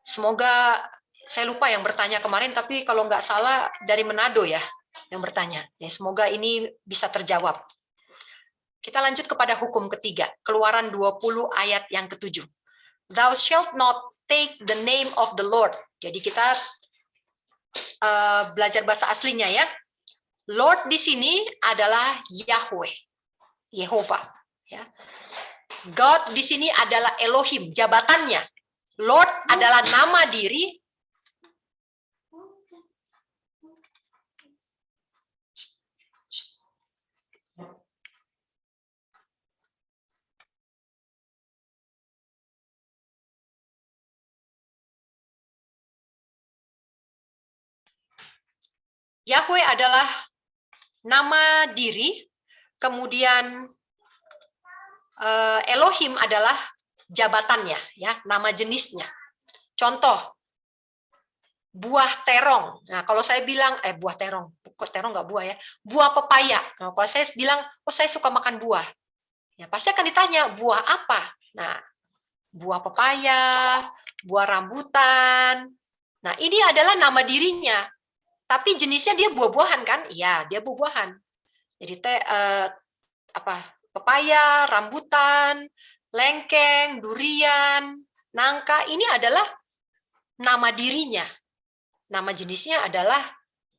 Semoga, saya lupa yang bertanya kemarin, tapi kalau nggak salah dari Manado, ya, yang bertanya. Ya, semoga ini bisa terjawab. Kita lanjut kepada hukum ketiga, Keluaran 20 ayat yang ke-7. Thou shalt not take the name of the Lord. Jadi kita belajar bahasa aslinya, ya. Lord di sini adalah Yahweh, Yehova, ya. God di sini adalah Elohim, jabatannya. Lord adalah nama diri. Yahweh adalah nama diri, kemudian Elohim adalah jabatannya, ya, nama jenisnya. Contoh, buah terong. Nah, kalau saya bilang buah terong, kok terong nggak buah, ya? Buah pepaya. Nah, kalau saya bilang, oh saya suka makan buah, ya pasti akan ditanya buah apa. Nah, buah pepaya, buah rambutan, Nah, ini adalah nama dirinya. Tapi jenisnya dia buah-buahan kan? Iya, dia buah-buahan. Jadi pepaya, rambutan, lengkeng, durian, nangka, ini adalah nama dirinya. Nama jenisnya adalah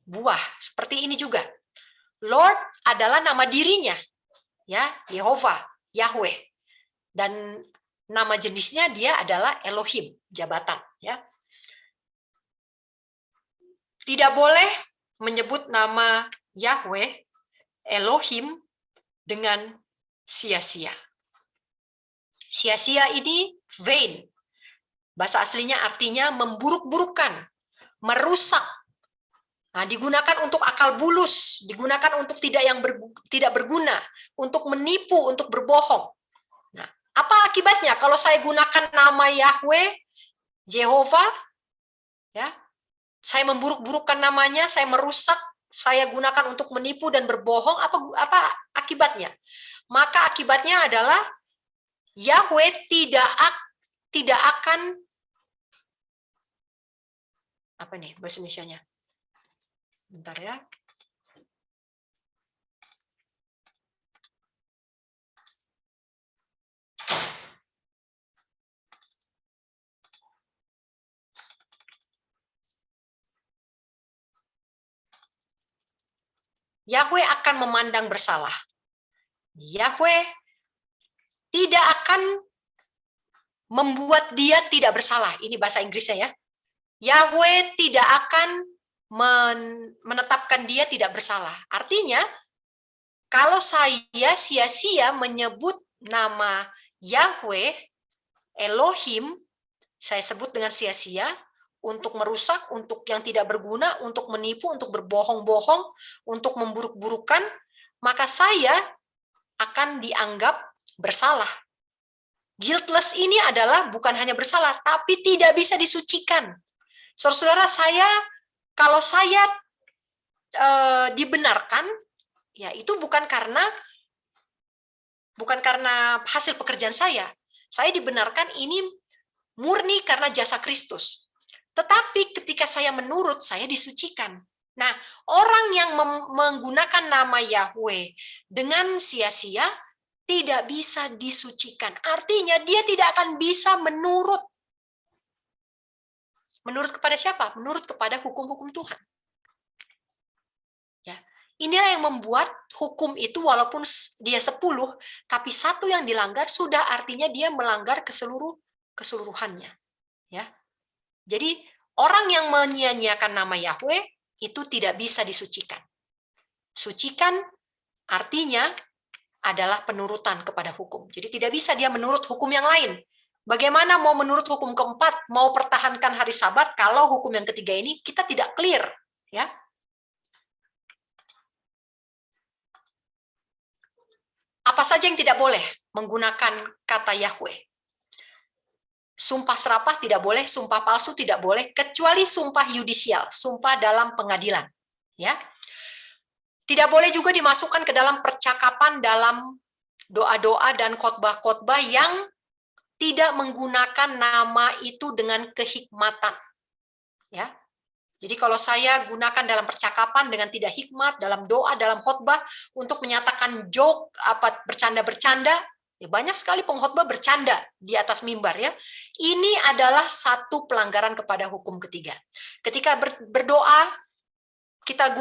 buah. Seperti ini juga. Lord adalah nama dirinya. Ya, Yehova, Yahweh. Dan nama jenisnya dia adalah Elohim, jabatan, ya. Tidak boleh menyebut nama Yahweh, Elohim dengan sia-sia. Sia-sia ini vain. Bahasa aslinya artinya memburuk-burukan, merusak. Nah, digunakan untuk akal bulus, digunakan untuk tidak berguna, untuk menipu, untuk berbohong. Nah, apa akibatnya kalau saya gunakan nama Yahweh, Jehovah, ya? Saya memburuk-burukkan namanya, saya merusak, saya gunakan untuk menipu dan berbohong, apa akibatnya? Maka akibatnya adalah Yahweh tidak akan, apa nih bahasa Indonesianya? Bentar ya. Yahweh akan memandang bersalah. Yahweh tidak akan membuat dia tidak bersalah. Ini bahasa Inggrisnya ya. Yahweh tidak akan menetapkan dia tidak bersalah. Artinya, kalau saya sia-sia menyebut nama Yahweh, Elohim, saya sebut dengan sia-sia, untuk merusak, untuk yang tidak berguna, untuk menipu, untuk berbohong-bohong, untuk memburuk-burukan, maka saya akan dianggap bersalah. Guiltless ini adalah bukan hanya bersalah, tapi tidak bisa disucikan. Saudara-saudara, kalau saya dibenarkan, ya itu bukan karena hasil pekerjaan saya. Saya dibenarkan ini murni karena jasa Kristus. Tetapi ketika saya menurut, saya disucikan. Nah, orang yang menggunakan nama Yahweh dengan sia-sia tidak bisa disucikan. Artinya dia tidak akan bisa menurut. Menurut kepada siapa? Menurut kepada hukum-hukum Tuhan. Ya, inilah yang membuat hukum itu walaupun dia 10, tapi satu yang dilanggar sudah artinya dia melanggar keseluruhannya. Ya. Jadi orang yang menyia-nyiakan nama Yahweh itu tidak bisa disucikan. Sucikan artinya adalah penurutan kepada hukum. Jadi tidak bisa dia menurut hukum yang lain. Bagaimana mau menurut hukum keempat, mau pertahankan hari Sabat kalau hukum yang ketiga ini kita tidak clear, ya? Apa saja yang tidak boleh menggunakan kata Yahweh? Sumpah serapah tidak boleh, sumpah palsu tidak boleh, kecuali sumpah yudisial, sumpah dalam pengadilan. Ya, tidak boleh juga dimasukkan ke dalam percakapan dalam doa-doa dan khotbah-khotbah yang tidak menggunakan nama itu dengan kehikmatan. Ya, jadi kalau saya gunakan dalam percakapan dengan tidak hikmat, dalam doa, dalam khotbah untuk menyatakan joke, bercanda-bercanda. Ya, banyak sekali pengkhotbah bercanda di atas mimbar ya. Ini adalah satu pelanggaran kepada hukum ketiga. Ketika berdoa, kita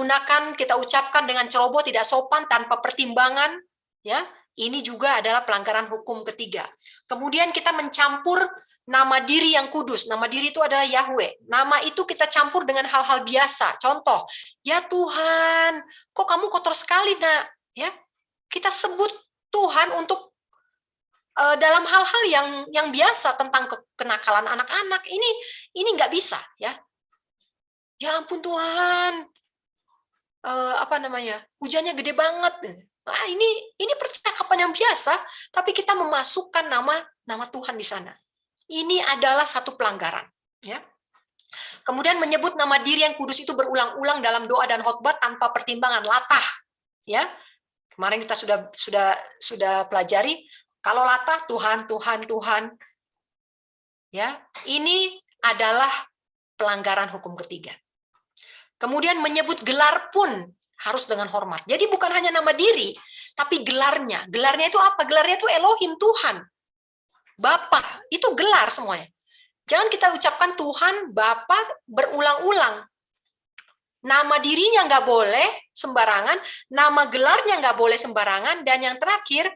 ucapkan dengan ceroboh, tidak sopan, tanpa pertimbangan, ya. Ini juga adalah pelanggaran hukum ketiga. Kemudian kita mencampur nama diri yang kudus. Nama diri itu adalah Yahweh. Nama itu kita campur dengan hal-hal biasa. Contoh, ya Tuhan, kok kamu kotor sekali, Nak? Ya, kita sebut Tuhan untuk dalam hal-hal yang biasa tentang kenakalan anak-anak. Ini nggak bisa, ya. Ya ampun Tuhan, hujannya gede banget. Nah, ini percakapan yang biasa, tapi kita memasukkan nama Tuhan di sana. Ini adalah satu pelanggaran, ya. Kemudian menyebut nama diri yang kudus itu berulang-ulang dalam doa dan khotbah tanpa pertimbangan, latah, ya. Kemarin kita sudah pelajari. Kalau latah Tuhan, Tuhan, Tuhan, ya, ini adalah pelanggaran hukum ketiga. Kemudian menyebut gelar pun harus dengan hormat. Jadi bukan hanya nama diri, tapi gelarnya. Gelarnya itu apa? Gelarnya itu Elohim, Tuhan. Bapa, itu gelar semuanya. Jangan kita ucapkan Tuhan, Bapa berulang-ulang. Nama dirinya nggak boleh sembarangan, nama gelarnya nggak boleh sembarangan, dan yang terakhir,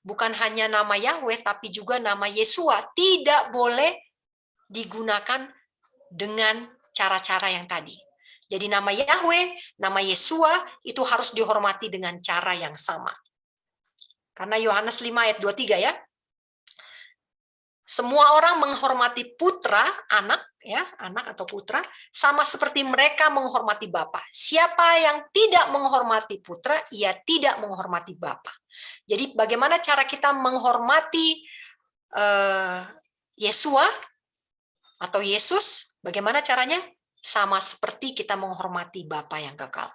bukan hanya nama Yahweh, tapi juga nama Yesua. Tidak boleh digunakan dengan cara-cara yang tadi. Jadi nama Yahweh, nama Yesua itu harus dihormati dengan cara yang sama. Karena Yohanes 5 ayat 23 ya. Semua orang menghormati putra, anak atau putra, sama seperti mereka menghormati Bapa. Siapa yang tidak menghormati putra, ia tidak menghormati Bapa. Jadi bagaimana cara kita menghormati Yesua atau Yesus? Bagaimana caranya? Sama seperti kita menghormati Bapa yang kekal.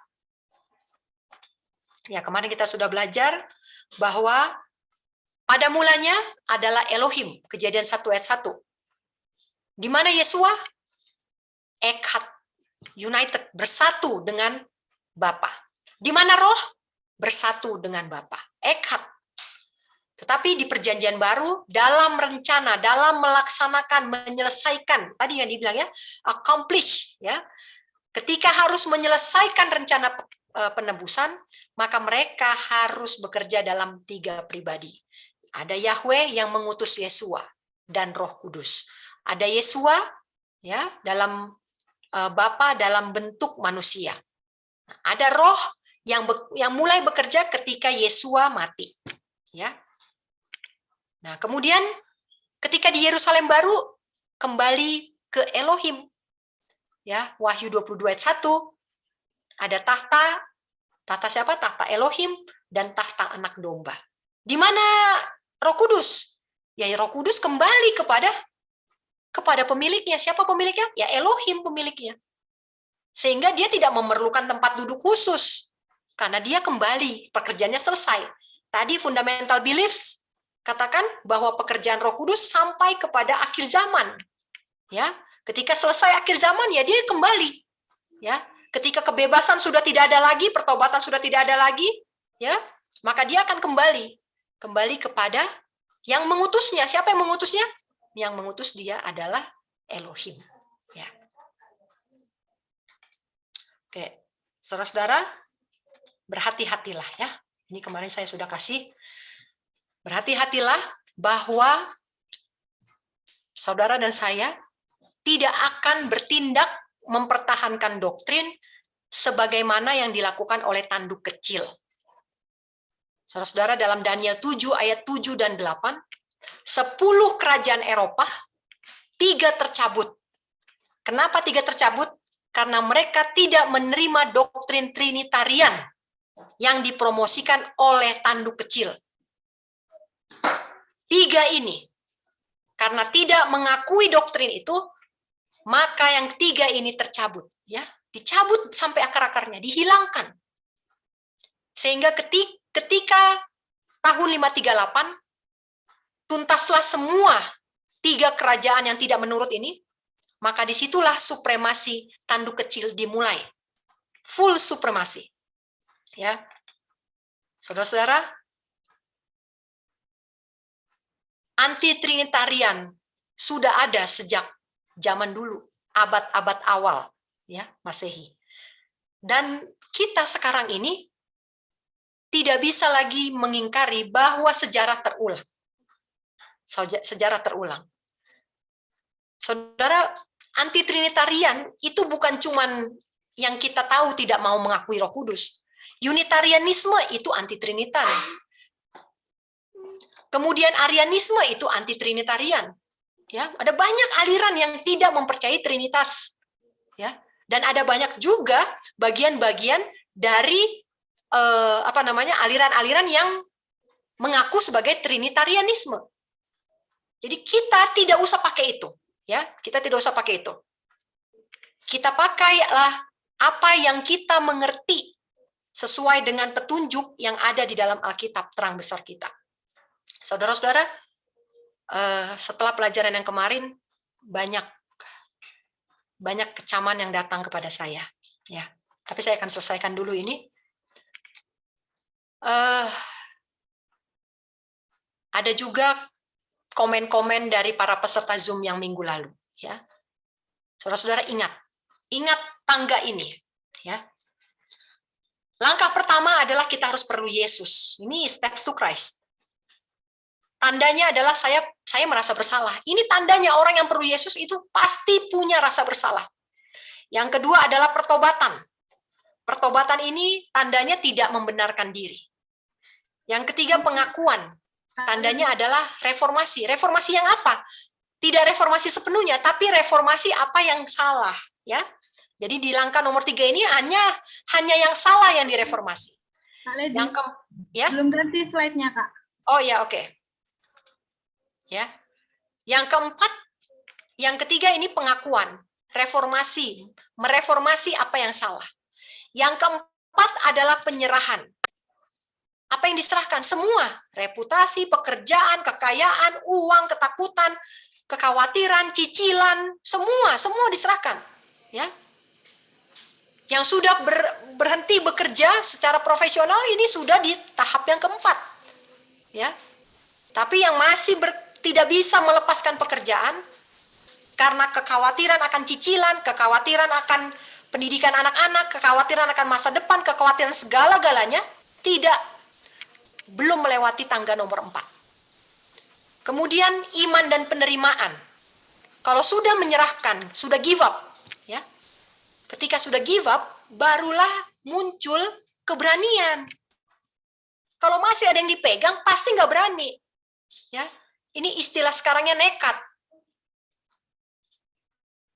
Ya, kemarin kita sudah belajar bahwa pada mulanya adalah Elohim, Kejadian 1 ayat 1. Di mana Yesua? Echad, united, bersatu dengan Bapa. Di mana Roh? Bersatu dengan Bapa. Echad. Tetapi di Perjanjian Baru, dalam rencana, dalam melaksanakan, menyelesaikan, tadi yang dibilang ya, accomplish, ya. Ketika harus menyelesaikan rencana penebusan, maka mereka harus bekerja dalam 3 pribadi. Ada Yahweh yang mengutus Yesua dan Roh Kudus. Ada Yesua ya dalam Bapa dalam bentuk manusia. Ada Roh yang mulai bekerja ketika Yesua mati. Ya. Nah, kemudian ketika di Yerusalem baru kembali ke Elohim. Ya, Wahyu 22 ayat 1 ada tahta siapa? Tahta Elohim dan tahta anak domba. Di mana Roh Kudus? Ya, Roh Kudus kembali kepada pemiliknya. Siapa pemiliknya? Ya, Elohim pemiliknya. Sehingga dia tidak memerlukan tempat duduk khusus karena dia kembali, pekerjaannya selesai. Tadi fundamental beliefs katakan bahwa pekerjaan Roh Kudus sampai kepada akhir zaman. Ya, ketika selesai akhir zaman ya dia kembali. Ya, ketika kebebasan sudah tidak ada lagi, pertobatan sudah tidak ada lagi, ya, maka dia akan kembali kepada yang mengutusnya. Siapa yang mengutusnya? Yang mengutus dia adalah Elohim. Ya. Oke, saudara-saudara, berhati-hatilah ya. Ini kemarin saya sudah kasih. Berhati-hatilah bahwa saudara dan saya tidak akan bertindak mempertahankan doktrin sebagaimana yang dilakukan oleh tanduk kecil. Saudara-saudara, dalam Daniel 7 ayat 7 dan 8, 10 kerajaan Eropa, 3 tercabut. Kenapa 3 tercabut? Karena mereka tidak menerima doktrin Trinitarian yang dipromosikan oleh tanduk kecil. 3 ini, karena tidak mengakui doktrin itu, maka yang 3 ini tercabut. Ya, dicabut sampai akar-akarnya, dihilangkan. Sehingga ketika tahun 538, tuntaslah semua 3 kerajaan yang tidak menurut ini, maka disitulah supremasi tanduk kecil dimulai. Full supremasi. Ya, saudara-saudara, anti-trinitarian sudah ada sejak zaman dulu, abad-abad awal, ya, Masehi. Dan kita sekarang ini tidak bisa lagi mengingkari bahwa sejarah terulang. Sejarah terulang. Saudara, anti-trinitarian itu bukan cuman yang kita tahu tidak mau mengakui Roh Kudus. Unitarianisme itu anti-trinitarian. Kemudian Arianisme itu anti-trinitarian. Ya, ada banyak aliran yang tidak mempercayai Trinitas. Ya, dan ada banyak juga bagian-bagian dari aliran-aliran yang mengaku sebagai Trinitarianisme. Jadi kita tidak usah pakai itu, ya. Kita tidak usah pakai itu. Kita pakailah apa yang kita mengerti sesuai dengan petunjuk yang ada di dalam Alkitab terang besar kita. banyak kecaman yang datang kepada saya. Ya, tapi saya akan selesaikan dulu ini. Ada juga komen-komen dari para peserta Zoom yang minggu lalu. Ya, saudara-saudara ingat tangga ini. Ya, langkah pertama adalah kita harus perlu Yesus. Ini steps to Christ. Tandanya adalah saya merasa bersalah. Ini tandanya orang yang perlu Yesus itu pasti punya rasa bersalah. Yang kedua adalah pertobatan. Pertobatan ini tandanya tidak membenarkan diri. Yang ketiga pengakuan. Tandanya adalah reformasi. Reformasi yang apa? Tidak reformasi sepenuhnya, tapi reformasi apa yang salah. Ya. Jadi di langkah nomor 3 ini hanya yang salah yang direformasi. Yang ya? Belum ganti slide-nya, Kak. Oh ya, oke. Ya. Yang keempat, yang ketiga ini pengakuan, reformasi, mereformasi apa yang salah. Yang keempat adalah penyerahan. Apa yang diserahkan? Semua, reputasi, pekerjaan, kekayaan, uang, ketakutan, kekhawatiran, cicilan, semua diserahkan. Ya. Yang sudah berhenti bekerja secara profesional ini sudah di tahap yang keempat. Ya. Tapi yang masih tidak bisa melepaskan pekerjaan karena kekhawatiran akan cicilan, kekhawatiran akan pendidikan anak-anak, kekhawatiran akan masa depan, kekhawatiran segala-galanya, belum melewati tangga nomor 4. Kemudian iman dan penerimaan. Kalau sudah menyerahkan, sudah give up, ya. Ketika sudah give up, barulah muncul keberanian. Kalau masih ada yang dipegang, pasti nggak berani. Ya, ini istilah sekarangnya nekat.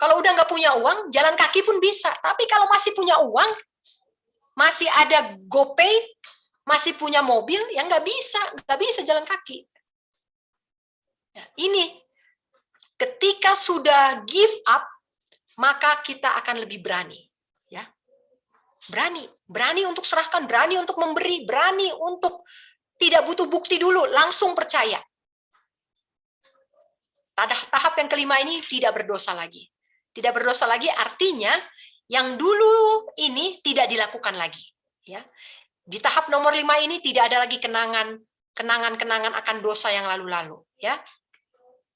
Kalau udah nggak punya uang, jalan kaki pun bisa. Tapi kalau masih punya uang, masih ada GoPay, masih punya mobil, ya nggak bisa jalan kaki. Ya, ini ketika sudah give up, maka kita akan lebih berani. Ya, berani untuk serahkan, berani untuk memberi, berani untuk tidak butuh bukti dulu, langsung percaya. Tahap yang kelima ini tidak berdosa lagi. Tidak berdosa lagi artinya yang dulu ini tidak dilakukan lagi. Ya. Di tahap nomor 5 ini tidak ada lagi kenangan akan dosa yang lalu-lalu. Ya.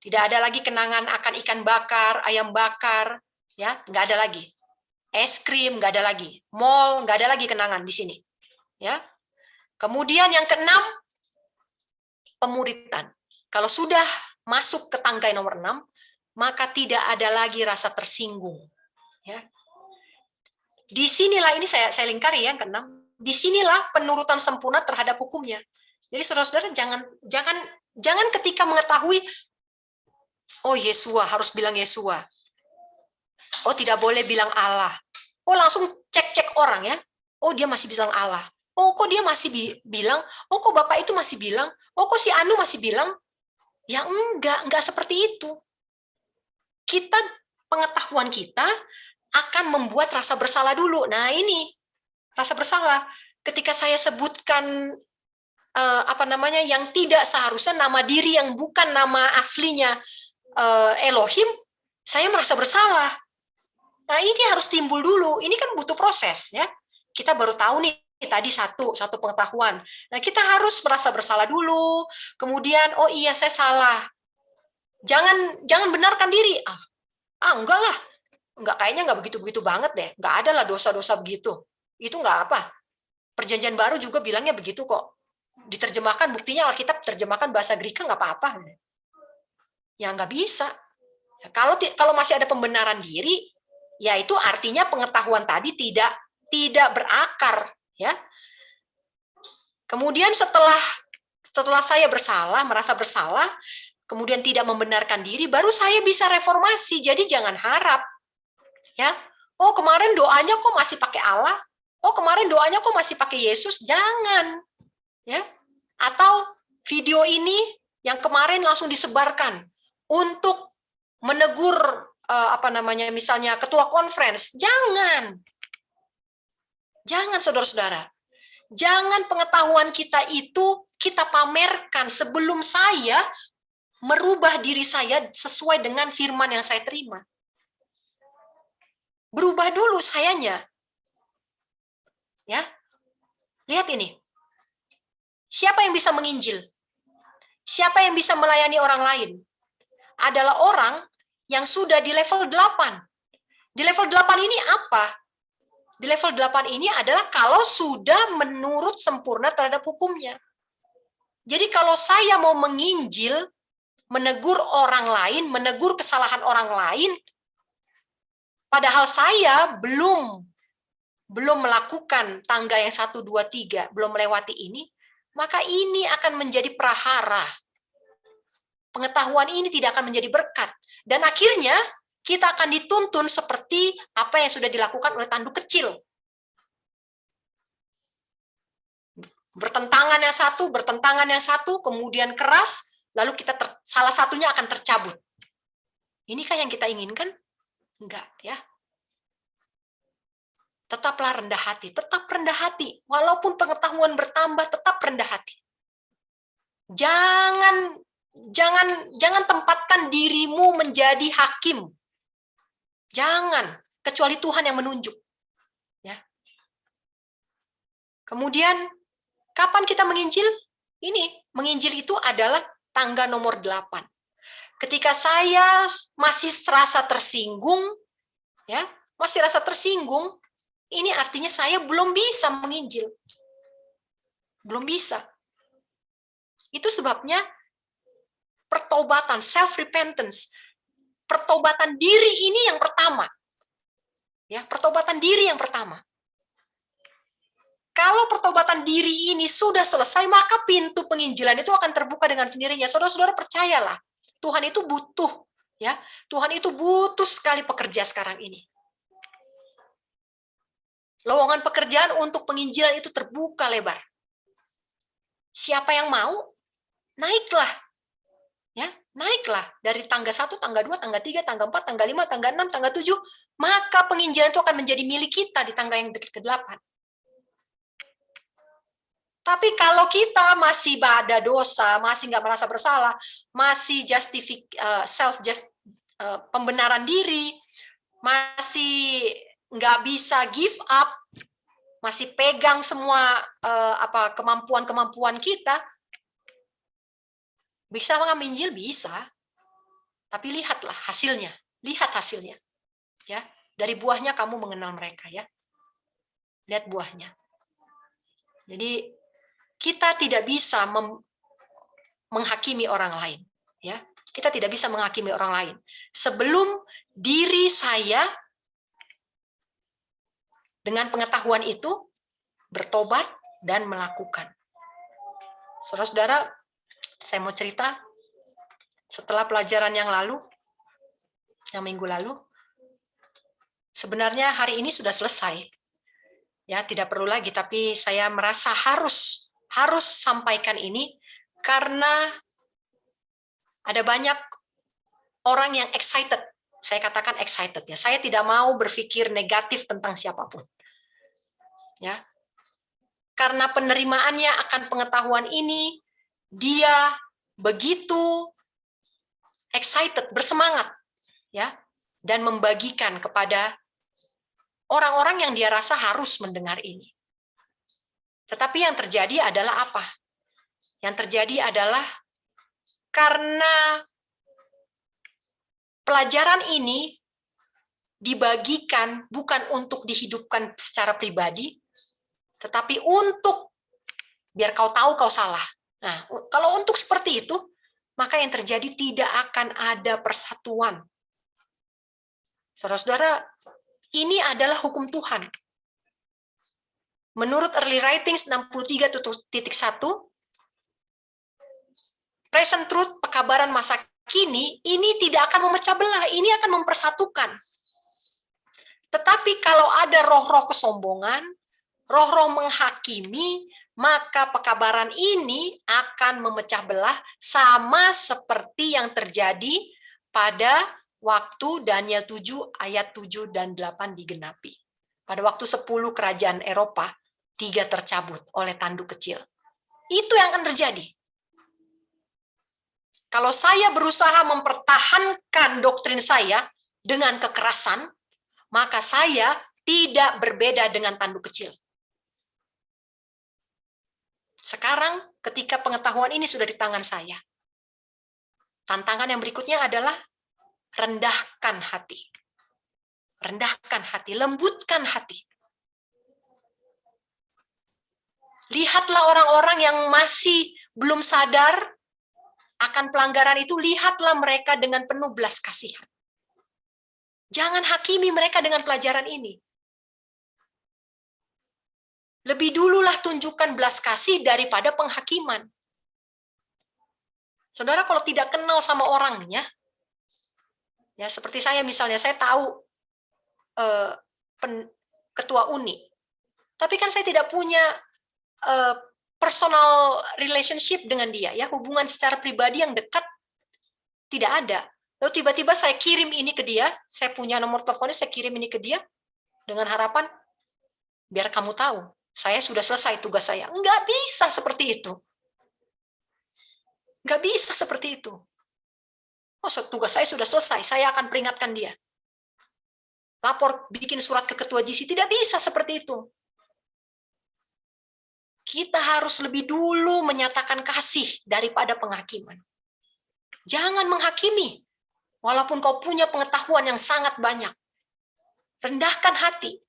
Tidak ada lagi kenangan akan ikan bakar, ayam bakar, ya, nggak ada lagi. Es krim nggak ada lagi. Mall nggak ada lagi kenangan di sini. Ya. Kemudian yang keenam, pemuritan. Kalau sudah masuk ke tangga nomor 6, maka tidak ada lagi rasa tersinggung. Ya. Disinilah, ini saya lingkari ya, yang ke-6. Disinilah penurutan sempurna terhadap hukumnya. Jadi saudara-saudara jangan ketika mengetahui, oh Yesua, harus bilang Yesua. Oh tidak boleh bilang Allah. Oh langsung cek orang ya. Oh dia masih bilang Allah. Oh kok dia masih bilang, oh kok Bapak itu masih bilang, oh kok si Anu masih bilang. Ya enggak seperti itu. Pengetahuan kita akan membuat rasa bersalah dulu. Nah ini, rasa bersalah. Ketika saya sebutkan yang tidak seharusnya, nama diri yang bukan nama aslinya Elohim, saya merasa bersalah. Nah ini harus timbul dulu. Ini kan butuh proses ya. Kita baru tahu nih tadi satu pengetahuan. Nah kita harus merasa bersalah dulu. Kemudian oh iya saya salah. Jangan benarkan diri. Enggak lah. Kayaknya enggak begitu banget deh. Enggak ada lah dosa-dosa begitu. Itu enggak apa. Perjanjian baru juga bilangnya begitu kok. Diterjemahkan, buktinya Alkitab terjemahkan bahasa Greka enggak apa-apa. Ya enggak bisa. Ya, kalau masih ada pembenaran diri, ya itu artinya pengetahuan tadi tidak berakar, ya. Kemudian setelah saya merasa bersalah, kemudian tidak membenarkan diri, baru saya bisa reformasi. Jadi jangan harap, ya. Oh kemarin doanya kok masih pakai Allah, oh kemarin doanya kok masih pakai Yesus, jangan, ya. Atau video ini yang kemarin langsung disebarkan untuk menegur misalnya ketua conference, jangan saudara-saudara. Jangan pengetahuan kita itu kita pamerkan sebelum saya merubah diri saya sesuai dengan firman yang saya terima. Berubah dulu sayanya. Ya. Lihat ini. Siapa yang bisa menginjil? Siapa yang bisa melayani orang lain? Adalah orang yang sudah di level 8. Di level 8 ini apa? Di level 8 ini adalah kalau sudah menurut sempurna terhadap hukumnya. Jadi kalau saya mau menginjil, menegur orang lain, menegur kesalahan orang lain, padahal saya belum melakukan tangga yang 1, 2, 3, belum melewati ini, maka ini akan menjadi prahara. Pengetahuan ini tidak akan menjadi berkat. Dan akhirnya kita akan dituntun seperti apa yang sudah dilakukan oleh tanduk kecil. Bertentangan yang satu, kemudian keras, lalu kita salah satunya akan tercabut. Inikah yang kita inginkan? Enggak, ya. Tetaplah rendah hati, tetap rendah hati. Walaupun pengetahuan bertambah, tetap rendah hati. Jangan tempatkan dirimu menjadi hakim. Jangan, kecuali Tuhan yang menunjuk. Ya. Kemudian kapan kita menginjil? Ini, menginjil itu adalah tangga nomor 8. Ketika saya masih rasa tersinggung, ya, ini artinya saya belum bisa menginjil. Belum bisa. Itu sebabnya pertobatan, self-repentance, pertobatan diri ini yang pertama. Ya, pertobatan diri yang pertama. Kalau pertobatan diri ini sudah selesai, maka pintu penginjilan itu akan terbuka dengan sendirinya. Saudara-saudara percayalah, Tuhan itu butuh, ya. Tuhan itu butuh sekali pekerja sekarang ini. Lowongan pekerjaan untuk penginjilan itu terbuka lebar. Siapa yang mau? Naiklah. Ya, naiklah dari tangga 1, tangga 2, tangga 3, tangga 4, tangga 5, tangga 6, tangga 7, maka penginjilan itu akan menjadi milik kita di tangga yang ke-8. Tapi kalau kita masih ada dosa, masih nggak merasa bersalah, masih pembenaran diri, masih nggak bisa give up, masih pegang semua kemampuan-kemampuan kita, bisa menginjil? Bisa. Tapi lihatlah hasilnya. Lihat hasilnya. Ya, dari buahnya kamu mengenal mereka, ya. Lihat buahnya. Jadi kita tidak bisa menghakimi orang lain, ya. Kita tidak bisa menghakimi orang lain sebelum diri saya dengan pengetahuan itu bertobat dan melakukan. Saudara-saudara, saya mau cerita setelah pelajaran yang minggu lalu, sebenarnya hari ini sudah selesai. Ya, tidak perlu lagi, tapi saya merasa harus sampaikan ini karena ada banyak orang yang excited. Saya katakan excited, ya. Saya tidak mau berpikir negatif tentang siapapun. Ya. Karena penerimaannya akan pengetahuan ini, dia begitu excited, bersemangat, ya, dan membagikan kepada orang-orang yang dia rasa harus mendengar ini. Tetapi yang terjadi adalah apa? Yang terjadi adalah karena pelajaran ini dibagikan bukan untuk dihidupkan secara pribadi, tetapi untuk biar kau tahu kau salah. Nah, kalau untuk seperti itu, maka yang terjadi tidak akan ada persatuan. Saudara-saudara, ini adalah hukum Tuhan. Menurut Early Writings 63.1, present truth, pekabaran masa kini, ini tidak akan memecah belah, ini akan mempersatukan. Tetapi kalau ada roh-roh kesombongan, roh-roh menghakimi, maka pekabaran ini akan memecah belah sama seperti yang terjadi pada waktu Daniel 7 ayat 7 dan 8 digenapi. Pada waktu 10 kerajaan Eropa, 3 tercabut oleh tanduk kecil. Itu yang akan terjadi. Kalau saya berusaha mempertahankan doktrin saya dengan kekerasan, maka saya tidak berbeda dengan tanduk kecil. Sekarang ketika pengetahuan ini sudah di tangan saya, tantangan yang berikutnya adalah rendahkan hati. Rendahkan hati, lembutkan hati. Lihatlah orang-orang yang masih belum sadar akan pelanggaran itu, lihatlah mereka dengan penuh belas kasihan. Jangan hakimi mereka dengan pelajaran ini. Lebih dululah tunjukkan belas kasih daripada penghakiman. Saudara kalau tidak kenal sama orangnya, ya seperti saya misalnya, saya tahu ketua UNI, tapi kan saya tidak punya personal relationship dengan dia, ya hubungan secara pribadi yang dekat tidak ada. Lalu tiba-tiba saya kirim ini ke dia, saya punya nomor teleponnya, saya kirim ini ke dia dengan harapan biar kamu tahu saya sudah selesai tugas saya. Nggak bisa seperti itu. Nggak bisa seperti itu. Oh, tugas saya sudah selesai, saya akan peringatkan dia. Lapor, bikin surat ke ketua GC, tidak bisa seperti itu. Kita harus lebih dulu menyatakan kasih daripada penghakiman. Jangan menghakimi, walaupun kau punya pengetahuan yang sangat banyak. Rendahkan hati.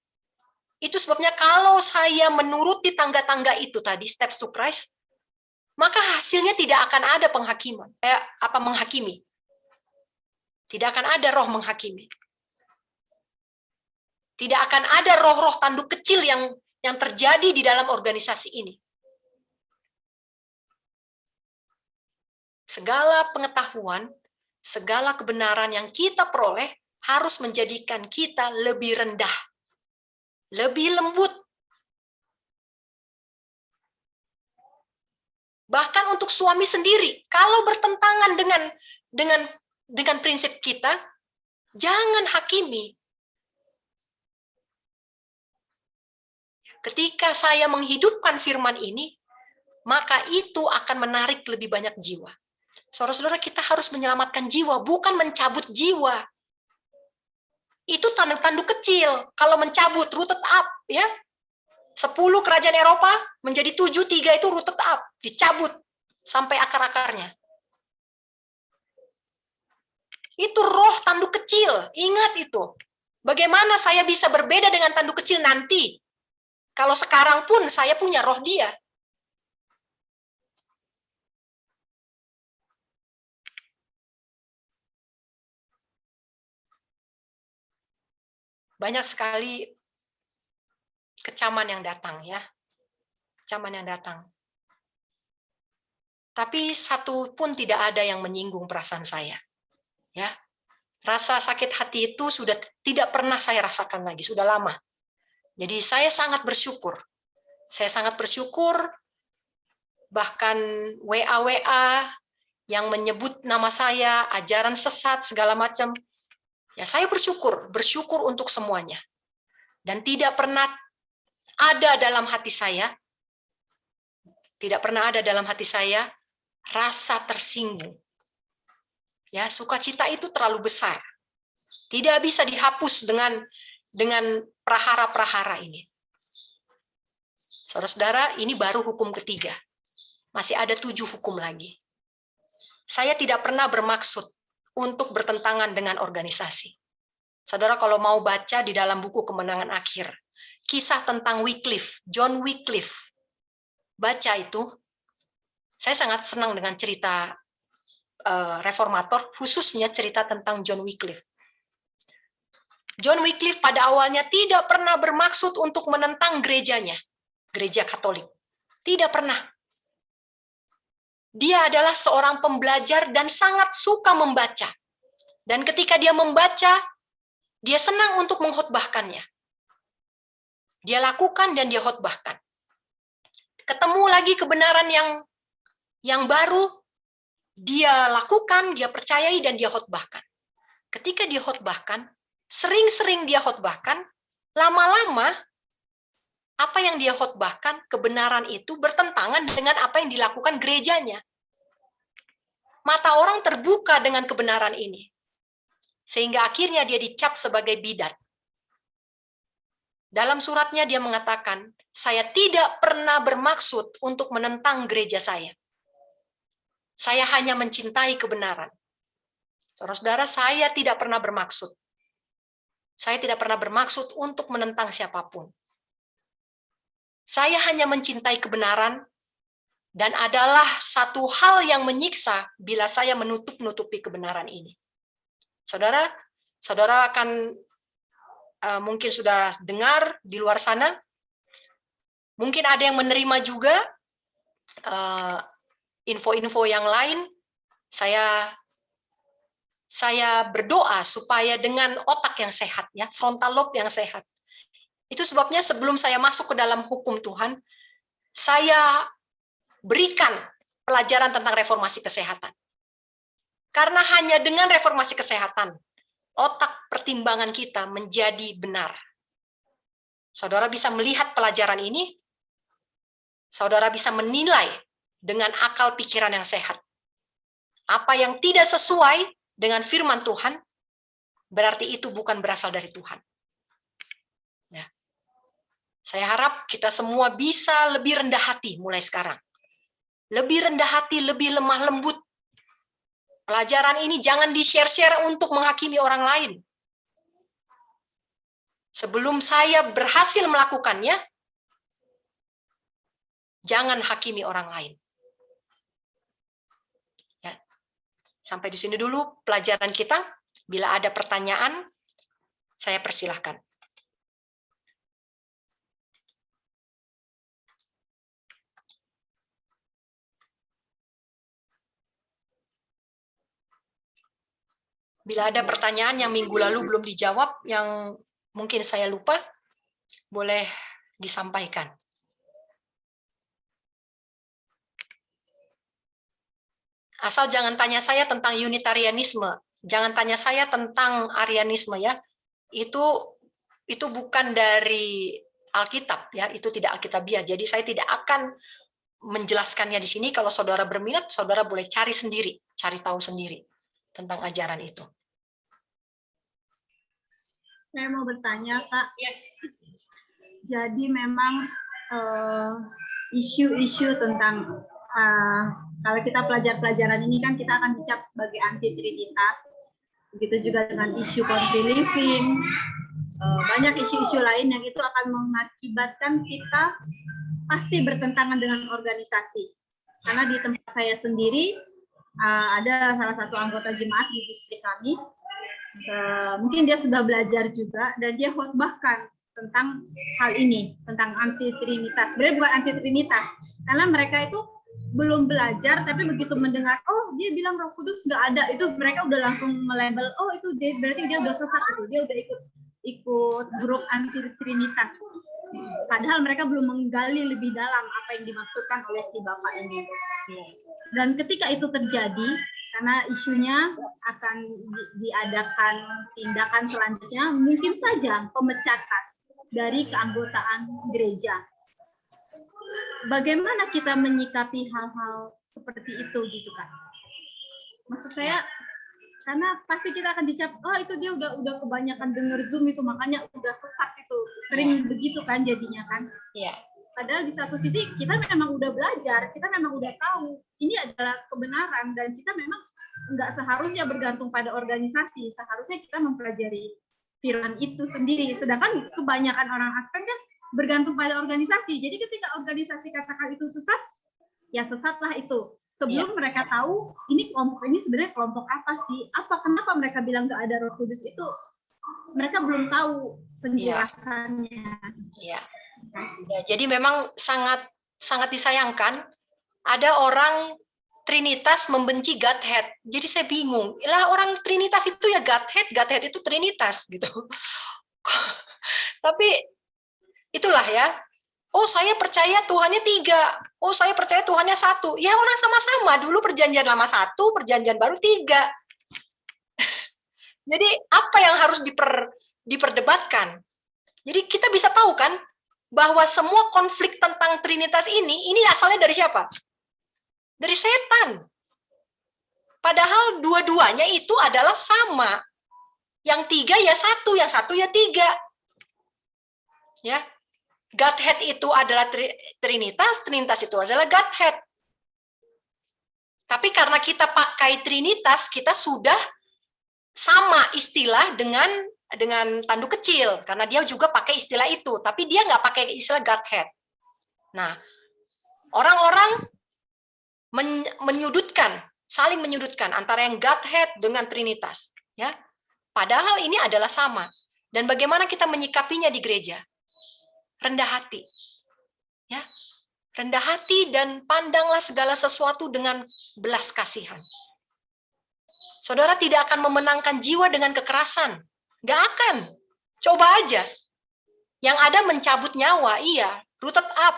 Itu sebabnya kalau saya menuruti tangga-tangga itu tadi, steps to Christ, maka hasilnya tidak akan ada penghakiman. Menghakimi. Tidak akan ada roh menghakimi. Tidak akan ada roh-roh tanduk kecil yang terjadi di dalam organisasi ini. Segala pengetahuan, segala kebenaran yang kita peroleh harus menjadikan kita lebih rendah, lebih lembut. Bahkan untuk suami sendiri, kalau bertentangan dengan prinsip kita, jangan hakimi. Ketika saya menghidupkan firman ini, maka itu akan menarik lebih banyak jiwa. Saudara-saudara, kita harus menyelamatkan jiwa, bukan mencabut jiwa. Itu tanduk-tanduk kecil. Kalau mencabut, rooted up, ya. 10 kerajaan Eropa menjadi 7, 3 itu rooted up, dicabut sampai akar-akarnya. Itu roh tanduk kecil, ingat itu. Bagaimana saya bisa berbeda dengan tanduk kecil nanti? Kalau sekarang pun saya punya roh dia. Banyak sekali kecaman yang datang, ya. Kecaman yang datang. Tapi satu pun tidak ada yang menyinggung perasaan saya. Ya. Rasa sakit hati itu sudah tidak pernah saya rasakan lagi, sudah lama. Jadi saya sangat bersyukur. Saya sangat bersyukur, bahkan WA-WA yang menyebut nama saya, ajaran sesat, segala macam. Ya, saya bersyukur untuk semuanya. Dan tidak pernah ada dalam hati saya, rasa tersinggung. Ya, sukacita itu terlalu besar. Tidak bisa dihapus dengan prahara-prahara ini. Saudara-saudara, ini baru hukum ketiga. Masih ada 7 hukum lagi. Saya tidak pernah bermaksud untuk bertentangan dengan organisasi. Saudara kalau mau baca di dalam buku Kemenangan Akhir, kisah tentang Wycliffe, John Wycliffe, baca itu, saya sangat senang dengan cerita reformator, khususnya cerita tentang John Wycliffe. John Wycliffe pada awalnya tidak pernah bermaksud untuk menentang gerejanya, gereja Katolik. Tidak pernah. Dia adalah seorang pembelajar dan sangat suka membaca. Dan ketika dia membaca, dia senang untuk mengkhotbahkannya. Dia lakukan dan dia khotbahkan. Ketemu lagi kebenaran yang baru, dia lakukan, dia percayai, dan dia khotbahkan. Ketika dia khotbahkan, sering-sering dia khotbahkan, lama-lama apa yang dia khotbahkan, kebenaran itu bertentangan dengan apa yang dilakukan gerejanya. Mata orang terbuka dengan kebenaran ini. Sehingga akhirnya dia dicap sebagai bidat. Dalam suratnya dia mengatakan, saya tidak pernah bermaksud untuk menentang gereja saya. Saya hanya mencintai kebenaran. Saudara-saudara, saya tidak pernah bermaksud. Saya tidak pernah bermaksud untuk menentang siapapun. Saya hanya mencintai kebenaran, dan adalah satu hal yang menyiksa bila saya menutup-nutupi kebenaran ini. Saudara, saudara akan mungkin sudah dengar di luar sana, mungkin ada yang menerima juga info-info yang lain. Saya berdoa supaya dengan otak yang sehat, ya, frontal lobe yang sehat. Itu sebabnya sebelum saya masuk ke dalam hukum Tuhan, saya berikan pelajaran tentang reformasi kesehatan. Karena hanya dengan reformasi kesehatan, otak pertimbangan kita menjadi benar. Saudara bisa melihat pelajaran ini, saudara bisa menilai dengan akal pikiran yang sehat. Apa yang tidak sesuai dengan firman Tuhan, berarti itu bukan berasal dari Tuhan. Ya. Saya harap kita semua bisa lebih rendah hati mulai sekarang. Lebih rendah hati, lebih lemah lembut. Pelajaran ini jangan di-share-share untuk menghakimi orang lain. Sebelum saya berhasil melakukannya, jangan hakimi orang lain. Ya. Sampai di sini dulu pelajaran kita. Bila ada pertanyaan, saya persilahkan. Bila ada pertanyaan yang minggu lalu belum dijawab, yang mungkin saya lupa, boleh disampaikan. Asal jangan tanya saya tentang Unitarianisme, jangan tanya saya tentang Arianisme, ya. Itu bukan dari Alkitab, ya. Itu tidak Alkitabiah. Jadi saya tidak akan menjelaskannya di sini. Kalau saudara berminat, saudara boleh cari sendiri, cari tahu sendiri tentang ajaran itu. Saya mau bertanya, Kak. Ya. Jadi memang isu-isu tentang kalau kita pelajaran ini kan kita akan dicap sebagai anti trinitas. Begitu juga dengan isu country living. Banyak isu-isu lain yang itu akan mengakibatkan kita pasti bertentangan dengan organisasi. Karena di tempat saya sendiri ada salah satu anggota jemaat di distrik kami. Mungkin dia sudah belajar juga dan dia khotbahkan tentang hal ini, tentang anti trinitas. Sebenarnya bukan anti trinitas, karena mereka itu belum belajar, tapi begitu mendengar, oh dia bilang Roh Kudus nggak ada, itu mereka udah langsung melabel, oh itu berarti dia udah sesat, itu dia udah ikut grup anti trinitas. Padahal mereka belum menggali lebih dalam apa yang dimaksudkan oleh si bapak ini. Dan ketika itu terjadi, karena isunya akan diadakan tindakan selanjutnya, mungkin saja pemecatan dari keanggotaan gereja. Bagaimana kita menyikapi hal-hal seperti itu, gitu kan? Maksud saya, karena pasti kita akan dicap, oh itu dia udah kebanyakan denger Zoom itu, makanya udah sesat itu. Sering begitu kan jadinya kan? Iya. Padahal di satu sisi kita memang udah belajar, kita memang udah tahu ini adalah kebenaran, dan kita memang nggak seharusnya bergantung pada organisasi, seharusnya kita mempelajari firman itu sendiri. Sedangkan kebanyakan orang Advent kan bergantung pada organisasi. Jadi ketika organisasi katakan itu sesat, ya sesatlah itu. Sebelum mereka tahu ini kelompok ini sebenarnya kelompok apa sih? Kenapa mereka bilang nggak ada Roh Kudus itu? Mereka belum tahu penjelasannya. Ya, jadi memang sangat disayangkan ada orang Trinitas membenci Godhead. Jadi saya bingung. Lah orang Trinitas itu ya Godhead itu Trinitas gitu. Tapi itulah ya. Oh saya percaya Tuhannya 3. Oh saya percaya Tuhannya 1. Ya orang sama-sama. Dulu perjanjian lama 1, perjanjian baru 3. Jadi apa yang harus diperdebatkan? Jadi kita bisa tahu kan bahwa semua konflik tentang Trinitas ini asalnya dari siapa? Dari setan. Padahal dua-duanya itu adalah sama. Yang 3 ya 1, yang 1 ya 3. Ya, Godhead itu adalah Trinitas, Trinitas itu adalah Godhead. Tapi karena kita pakai Trinitas, kita sudah sama istilah dengan tanduk kecil, karena dia juga pakai istilah itu, tapi dia nggak pakai istilah Godhead. Nah, orang-orang menyudutkan, saling menyudutkan antara yang Godhead dengan Trinitas. Ya, padahal ini adalah sama. Dan bagaimana kita menyikapinya di gereja? Rendah hati. Ya, rendah hati dan pandanglah segala sesuatu dengan belas kasihan. Saudara tidak akan memenangkan jiwa dengan kekerasan. Nggak akan. Coba aja. Yang ada mencabut nyawa, iya. Rooted up.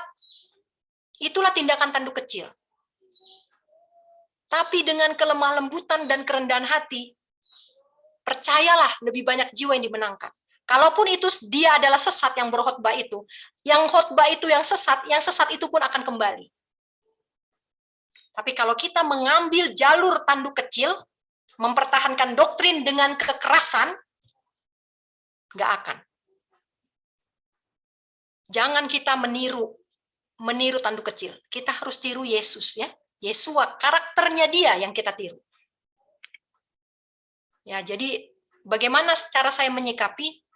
Itulah tindakan tanduk kecil. Tapi dengan kelemah lembutan dan kerendahan hati, percayalah lebih banyak jiwa yang dimenangkan. Kalaupun itu dia adalah sesat yang berkhotbah itu, yang khotbah itu yang sesat itu pun akan kembali. Tapi kalau kita mengambil jalur tanduk kecil, mempertahankan doktrin dengan kekerasan, nggak akan. Jangan kita meniru tanduk kecil. Kita harus tiru Yesus, ya. Yesua, karakternya dia yang kita tiru. Ya, jadi bagaimana cara saya menyikapi?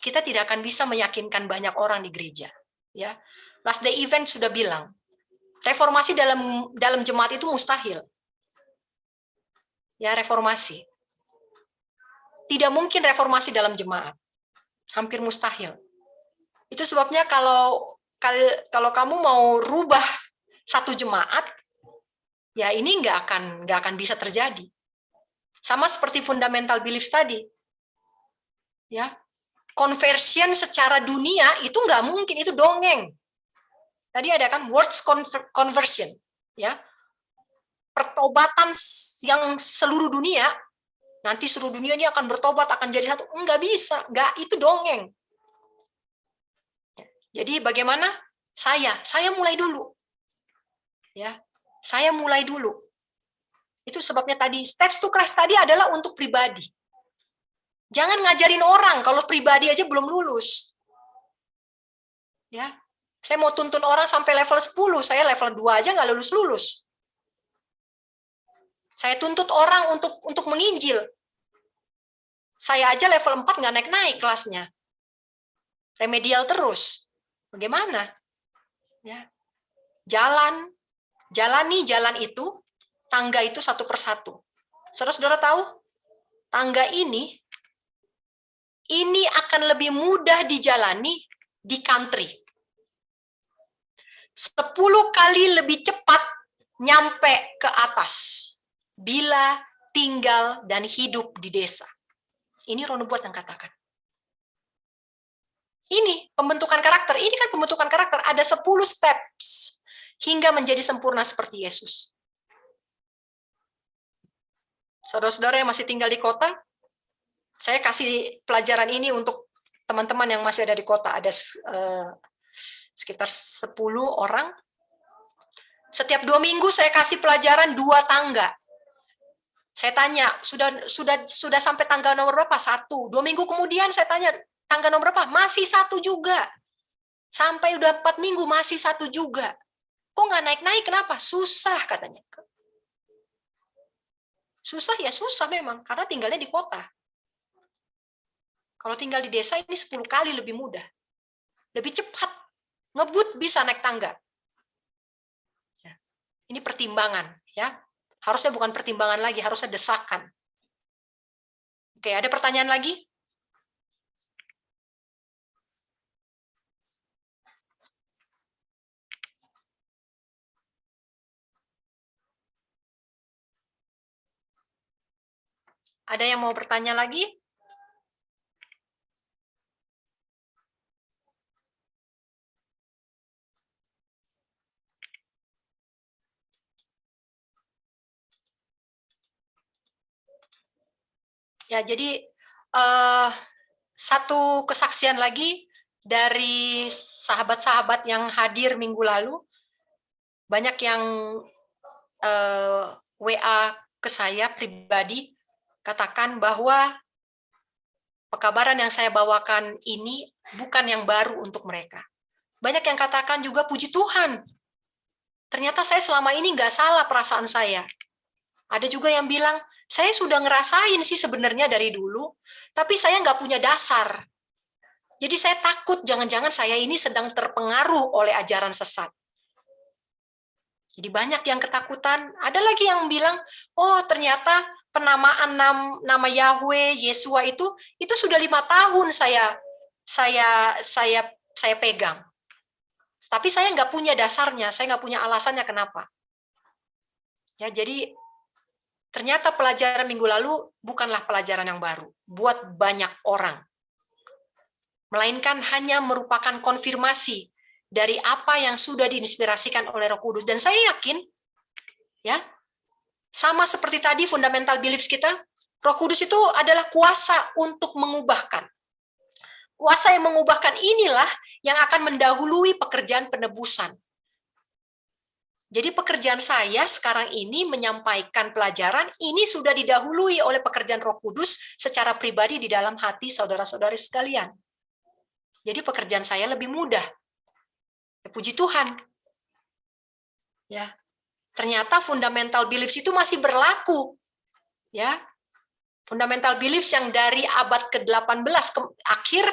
Kita tidak akan bisa meyakinkan banyak orang di gereja, ya. Last Day Event sudah bilang, reformasi dalam jemaat itu mustahil. Ya, reformasi. Tidak mungkin reformasi dalam jemaat. Hampir mustahil. Itu sebabnya kalau kamu mau rubah satu jemaat, ya ini nggak akan bisa terjadi. Sama seperti fundamental beliefs tadi. Ya. Conversion secara dunia itu nggak mungkin, itu dongeng. Tadi ada kan words conversion, ya. Pertobatan yang seluruh dunia, nanti seluruh dunia ini akan bertobat, akan jadi satu. Nggak bisa, nggak, itu dongeng. Jadi bagaimana? Saya mulai dulu. Ya, saya mulai dulu. Itu sebabnya tadi Steps to Christ tadi adalah untuk pribadi. Jangan ngajarin orang kalau pribadi aja belum lulus. Ya, saya mau tuntun orang sampai level 10, saya level 2 aja nggak lulus-lulus. Saya tuntut orang untuk menginjil. Saya aja level 4 nggak naik-naik kelasnya. Remedial terus. Bagaimana? Ya. Jalani jalan itu, tangga itu satu persatu. Saudara-saudara tahu, tangga ini akan lebih mudah dijalani di country. 10 kali lebih cepat nyampe ke atas bila tinggal dan hidup di desa. Ini Roh Nubuat yang katakan. Ini pembentukan karakter. Ini kan pembentukan karakter. Ada 10 steps hingga menjadi sempurna seperti Yesus. Saudara-saudara yang masih tinggal di kota, saya kasih pelajaran ini untuk teman-teman yang masih ada di kota. Ada sekitar 10 orang. Setiap 2 minggu saya kasih pelajaran 2 tangga. Saya tanya, sudah sampai tangga nomor berapa? 1. 2 minggu kemudian saya tanya, tangga nomor berapa? Masih 1 juga. Sampai udah 4 minggu masih 1 juga. Kok nggak naik-naik? Kenapa? Susah katanya. Susah ya, susah memang. Karena tinggalnya di kota. Kalau tinggal di desa ini 10 kali lebih mudah. Lebih cepat. Ngebut bisa naik tangga. Ini pertimbangan, ya. Harusnya bukan pertimbangan lagi, harusnya desakan. Oke, ada pertanyaan lagi? Ada yang mau bertanya lagi? Ya, jadi satu kesaksian lagi dari sahabat-sahabat yang hadir minggu lalu, banyak yang WA ke saya pribadi, katakan bahwa pekabaran yang saya bawakan ini bukan yang baru untuk mereka. Banyak yang katakan juga, puji Tuhan, ternyata saya selama ini nggak salah perasaan saya. Ada juga yang bilang, saya sudah ngerasain sih sebenarnya dari dulu, tapi saya nggak punya dasar. Jadi saya takut jangan-jangan saya ini sedang terpengaruh oleh ajaran sesat. Jadi banyak yang ketakutan. Ada lagi yang bilang, oh ternyata penamaan nama Yahweh, Yesua itu sudah 5 tahun saya pegang. Tapi saya nggak punya dasarnya, saya nggak punya alasannya kenapa. Ya, jadi ternyata pelajaran minggu lalu bukanlah pelajaran yang baru buat banyak orang. Melainkan hanya merupakan konfirmasi dari apa yang sudah diinspirasikan oleh Roh Kudus. Dan saya yakin, ya, sama seperti tadi fundamental beliefs kita, Roh Kudus itu adalah kuasa untuk mengubahkan. Kuasa yang mengubahkan inilah yang akan mendahului pekerjaan penebusan. Jadi pekerjaan saya sekarang ini menyampaikan pelajaran, ini sudah didahului oleh pekerjaan Roh Kudus secara pribadi di dalam hati saudara-saudari sekalian. Jadi pekerjaan saya lebih mudah. Puji Tuhan. Ya. Ternyata fundamental beliefs itu masih berlaku. Ya. Fundamental beliefs yang dari abad ke-18 ke akhir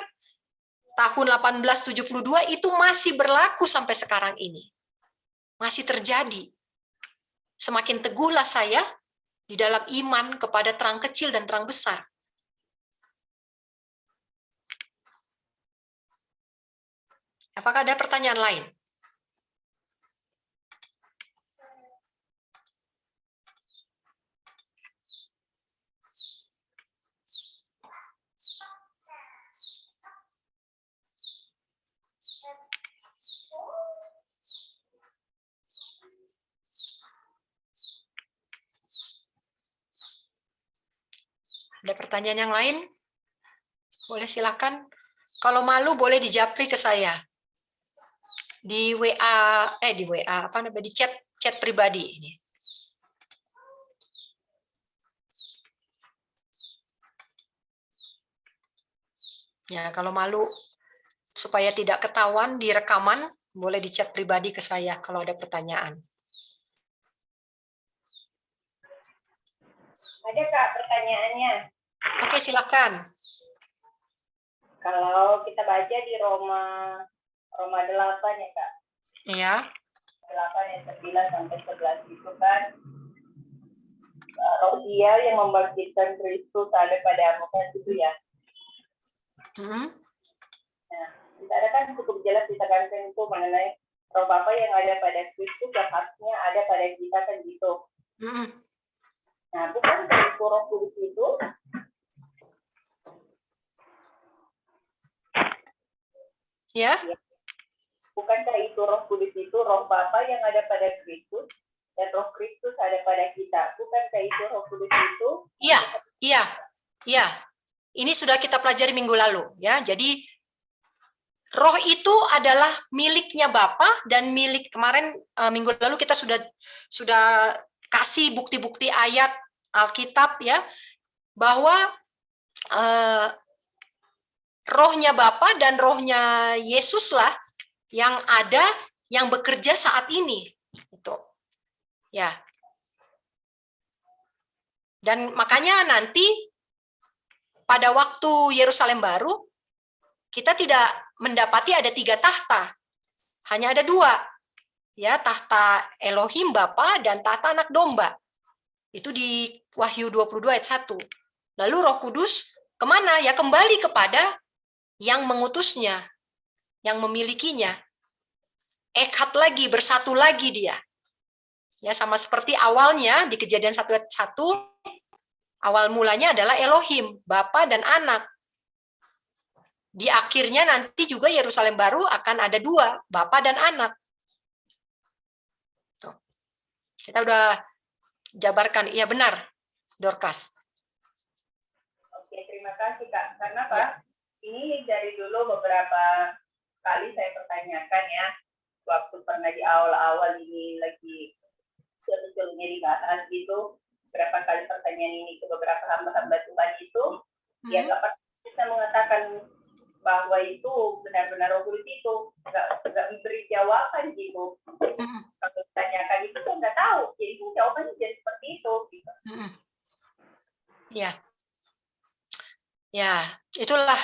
tahun 1872 itu masih berlaku sampai sekarang ini. Masih terjadi. Semakin teguhlah saya di dalam iman kepada terang kecil dan terang besar. Apakah ada pertanyaan lain? Ada pertanyaan yang lain? Boleh silakan. Kalau malu boleh dijapri ke saya. Di WA, di chat pribadi ini. Ya, kalau malu supaya tidak ketahuan di rekaman, boleh di chat pribadi ke saya kalau ada pertanyaan. Ada Kak pertanyaannya. Oke, silakan. Kalau kita baca di Roma 8 ya Kak. Iya. 8 ayat 9 sampai 11 itu kan roh Dia yang membangkitkan Kristus ada pada Musa itu ya. Nah, kita ada kan cukup jelas ditekankan itu mengenai roh Bapa yang ada pada Kristus yang harusnya ada pada kita kan gitu. Nah, bukan itu Roh Kudus itu Ya. Bukankah itu Roh Kudus itu roh Bapa yang ada pada Kristus dan Roh Kristus ada pada kita? Bukankah itu Roh Kudus itu? Iya. Ini sudah kita pelajari minggu lalu, ya. Jadi roh itu adalah miliknya Bapa dan milik kemarin minggu lalu kita sudah kasih bukti-bukti ayat Alkitab ya bahwa rohnya Bapa dan rohnya Yesus lah yang ada, yang bekerja saat ini. Itu. Ya. Dan makanya nanti pada waktu Yerusalem baru, kita tidak mendapati ada 3 tahta. Hanya ada 2. Ya, tahta Elohim Bapa dan tahta anak domba. Itu di Wahyu 22 ayat 1. Lalu Roh Kudus kemana? Ya kembali kepada yang mengutusnya, yang memilikinya. Ekhat lagi, bersatu lagi dia. Ya, sama seperti awalnya di Kejadian 1 ayat 1, awal mulanya adalah Elohim, Bapa dan Anak. Di akhirnya nanti juga Yerusalem baru akan ada 2, Bapa dan Anak. Tuh. Kita udah jabarkan, iya benar, Dorcas. Oke, terima kasih Kak. Karena Pak, ini dari dulu beberapa kali saya pertanyakan ya, waktu pernah di awal-awal ini lagi muncul-munculnya dibahas gitu, berapa kali pertanyaan ini ke beberapa hamba-hamba Tuhan itu, ya Kak, bisa mengatakan bahwa itu benar-benar Roh Kudus itu nggak memberi jawaban gitu. Kalau ditanyakan itu saya nggak tahu, jadi jawabannya jadi seperti itu. Gitu. Ya, ya itulah.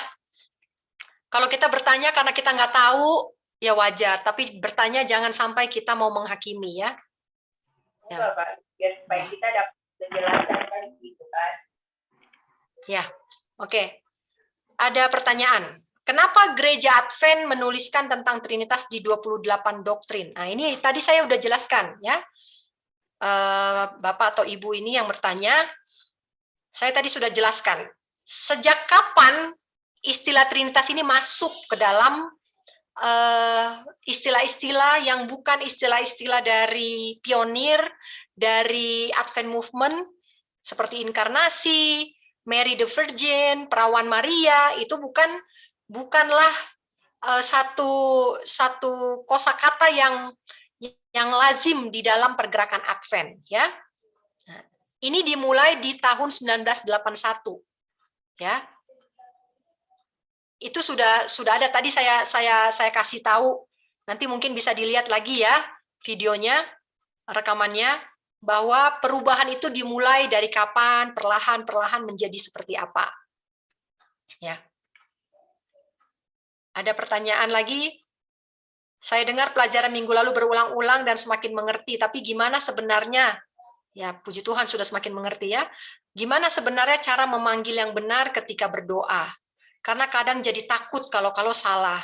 Kalau kita bertanya karena kita nggak tahu, ya wajar. Tapi bertanya jangan sampai kita mau menghakimi ya. Ya. Pak, biar supaya kita dapat penjelasan kan gitu kan. Ya, oke. Ada pertanyaan. Kenapa gereja Advent menuliskan tentang Trinitas di 28 doktrin? Nah, ini tadi saya udah jelaskan ya. Bapak atau Ibu ini yang bertanya, saya tadi sudah jelaskan. Sejak kapan istilah Trinitas ini masuk ke dalam istilah-istilah yang bukan istilah-istilah dari pionir, dari Advent Movement, seperti inkarnasi, Mary the Virgin, Perawan Maria, itu bukanlah satu kosakata yang lazim di dalam pergerakan Advent, ya. Nah, ini dimulai di tahun 1981, ya. Itu sudah ada tadi saya kasih tahu. Nanti mungkin bisa dilihat lagi ya videonya, rekamannya, bahwa perubahan itu dimulai dari kapan, perlahan-perlahan menjadi seperti apa. Ya. Ada pertanyaan lagi? Saya dengar pelajaran minggu lalu berulang-ulang dan semakin mengerti, tapi gimana sebenarnya? Ya, puji Tuhan sudah semakin mengerti ya. Gimana sebenarnya cara memanggil yang benar ketika berdoa? Karena kadang jadi takut kalau salah.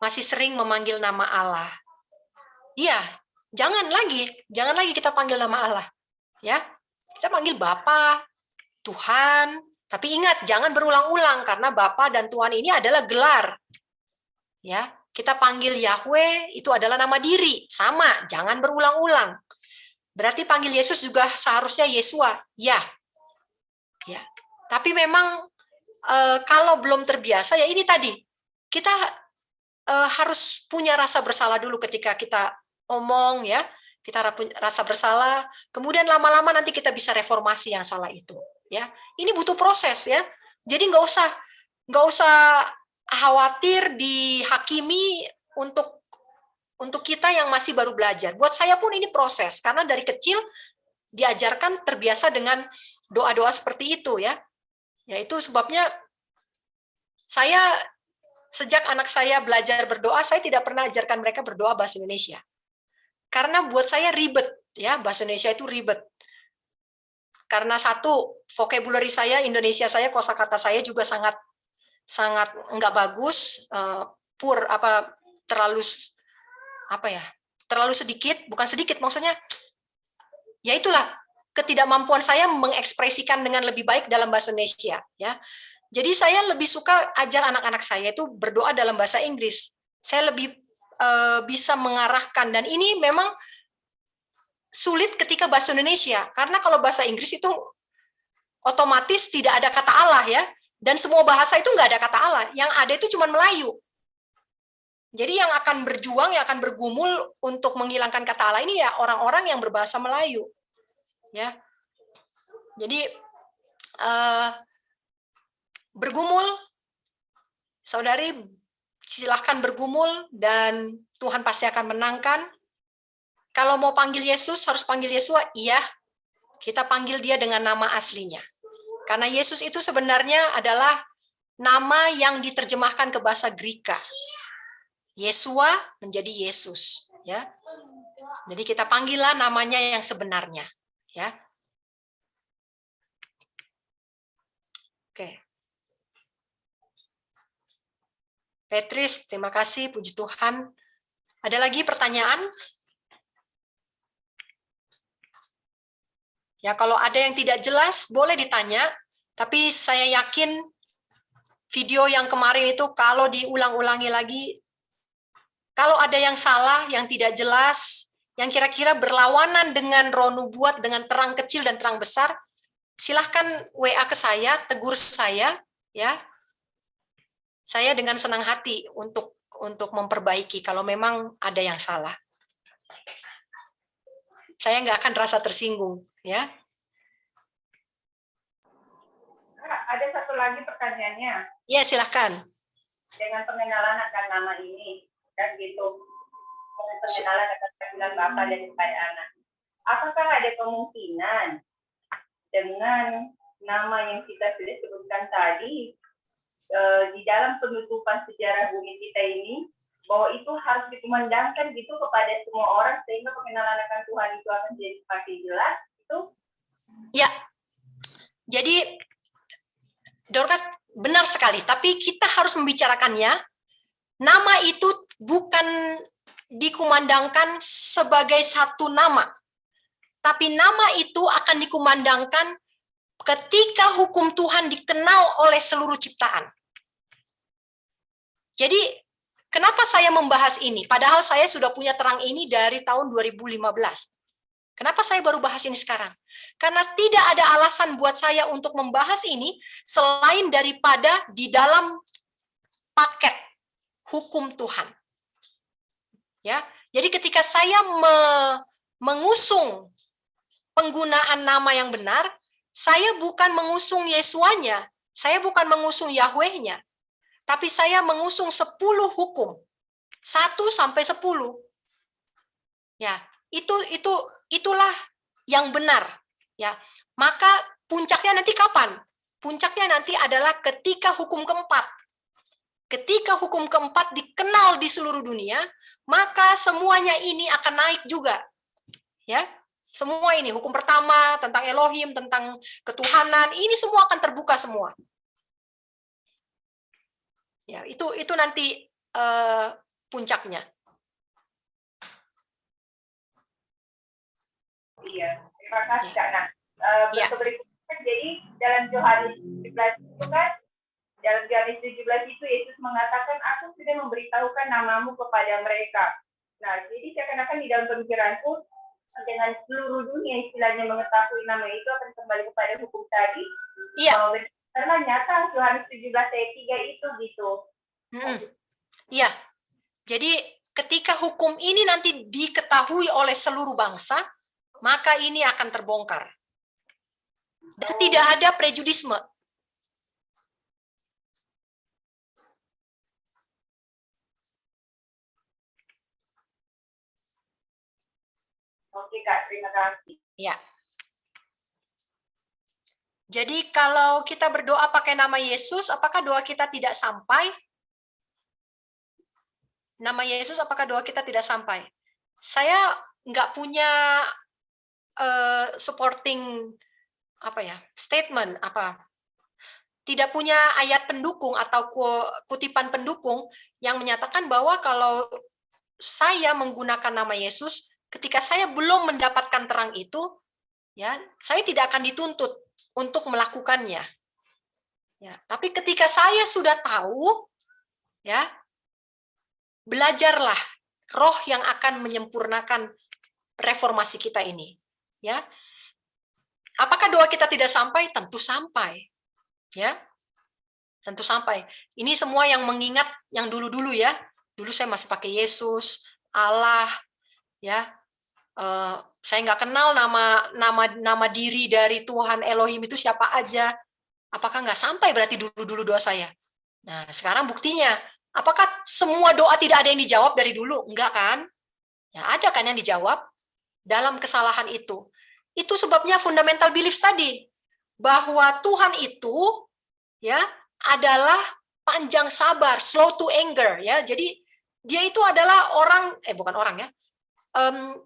Masih sering memanggil nama Allah. Iya, jangan lagi kita panggil nama Allah. Ya, kita panggil Bapa, Tuhan. Tapi ingat, jangan berulang-ulang karena Bapa dan Tuhan ini adalah gelar. Ya, kita panggil Yahweh itu adalah nama diri, sama, jangan berulang-ulang. Berarti panggil Yesus juga seharusnya Yesua, ya. Ya. Tapi memang kalau belum terbiasa ya ini tadi, kita harus punya rasa bersalah dulu ketika kita omong ya, kita rasa bersalah, kemudian lama-lama nanti kita bisa reformasi yang salah itu, ya. Ini butuh proses ya. Jadi nggak usah khawatir dihakimi untuk kita yang masih baru belajar. Buat saya pun ini proses, karena dari kecil diajarkan terbiasa dengan doa-doa seperti itu ya. Ya itu sebabnya saya sejak anak saya belajar berdoa, saya tidak pernah ajarkan mereka berdoa bahasa Indonesia. Karena buat saya ribet ya, bahasa Indonesia itu ribet. Karena satu, vocabulary saya, Indonesia saya, kosakata saya juga sangat enggak bagus, terlalu sedikit, bukan sedikit maksudnya, ya itulah ketidakmampuan saya mengekspresikan dengan lebih baik dalam bahasa Indonesia, ya. Jadi saya lebih suka ajar anak-anak saya itu berdoa dalam bahasa Inggris. Saya lebih bisa mengarahkan, dan ini memang sulit ketika bahasa Indonesia, karena kalau bahasa Inggris itu otomatis tidak ada kata Allah ya. Dan semua bahasa itu nggak ada kata Allah, yang ada itu cuma Melayu. Jadi yang akan berjuang, yang akan bergumul untuk menghilangkan kata Allah ini ya orang-orang yang berbahasa Melayu. Ya, jadi bergumul, saudari silahkan bergumul dan Tuhan pasti akan menangkan. Kalau mau panggil Yesus harus panggil Yesua, iya. Kita panggil dia dengan nama aslinya. Karena Yesus itu sebenarnya adalah nama yang diterjemahkan ke bahasa Greka. Yesua menjadi Yesus, ya. Jadi kita panggillah namanya yang sebenarnya, ya. Oke. Petris, terima kasih, puji Tuhan. Ada lagi pertanyaan? Ya, kalau ada yang tidak jelas, boleh ditanya. Tapi saya yakin video yang kemarin itu kalau diulang-ulangi lagi, kalau ada yang salah, yang tidak jelas, yang kira-kira berlawanan dengan roh nubuat, dengan terang kecil dan terang besar, silahkan WA ke saya, tegur saya, ya. Saya dengan senang hati untuk memperbaiki kalau memang ada yang salah. Saya nggak akan rasa tersinggung, ya. Ada satu lagi pertanyaannya. Ya, silahkan. Dengan pengenalan akan nama ini, dan gitu. Dengan pengenalan akan panggilan Bapa dan kepada anak. Apakah ada kemungkinan dengan nama yang kita sudah sebutkan tadi, di dalam penutupan sejarah bumi kita ini, bahwa itu harus dikumandangkan gitu kepada semua orang sehingga pengenalan akan Tuhan itu akan jadi semakin jelas itu? Ya, jadi Dorcas benar sekali, tapi kita harus membicarakannya. Nama itu bukan dikumandangkan sebagai satu nama, tapi nama itu akan dikumandangkan ketika hukum Tuhan dikenal oleh seluruh ciptaan. Jadi, kenapa saya membahas ini? Padahal saya sudah punya terang ini dari tahun 2015. Kenapa saya baru bahas ini sekarang? Karena tidak ada alasan buat saya untuk membahas ini selain daripada di dalam paket hukum Tuhan. Ya, jadi ketika saya mengusung penggunaan nama yang benar, saya bukan mengusung Yesuanya, saya bukan mengusung Yahweh-nya, tapi saya mengusung 10 hukum. 1 sampai 10. Ya, itulah yang benar, ya. Maka puncaknya nanti kapan? Puncaknya nanti adalah ketika hukum keempat. Ketika hukum keempat dikenal di seluruh dunia, maka semuanya ini akan naik juga. Ya. Semua ini, hukum pertama tentang Elohim, tentang ketuhanan, ini semua akan terbuka semua. Ya, itu nanti puncaknya. Iya, terima kasih Kak. Nah, Ya. berikutnya jadi dalam Yohanes 17 itu kan, dalam Yohanes 17 itu Yesus mengatakan, aku sudah memberitahukan namamu kepada mereka. Nah, jadi seakan-akan di dalam pemikiranku, dengan seluruh dunia istilahnya mengetahui nama itu akan kembali kepada hukum tadi. Iya. Karena nyata Yohanes 17 ayat 3 itu gitu. Iya. Jadi ketika hukum ini nanti diketahui oleh seluruh bangsa, maka ini akan terbongkar. Dan tidak ada prejudisme. Oke Kak, terima kasih. Ya. Jadi kalau kita berdoa pakai nama Yesus, apakah doa kita tidak sampai? Nama Yesus, apakah doa kita tidak sampai? Saya nggak punya supporting statement tidak punya ayat pendukung atau kutipan pendukung yang menyatakan bahwa kalau saya menggunakan nama Yesus, ketika saya belum mendapatkan terang itu, ya, saya tidak akan dituntut untuk melakukannya. Ya, tapi ketika saya sudah tahu, ya, belajarlah roh yang akan menyempurnakan reformasi kita ini. Ya, apakah doa kita tidak sampai? Tentu sampai. Ya, tentu sampai. Ini semua yang mengingat yang dulu-dulu ya. Dulu saya masih pakai Yesus, Allah, ya. Saya nggak kenal nama diri dari Tuhan Elohim itu siapa aja. Apakah nggak sampai berarti dulu-dulu doa saya? Nah, sekarang buktinya, apakah semua doa tidak ada yang dijawab dari dulu? Enggak kan? Ya, ada kan yang dijawab dalam kesalahan itu. Itu sebabnya fundamental beliefs tadi, bahwa Tuhan itu ya adalah panjang sabar, slow to anger, ya. Jadi dia itu adalah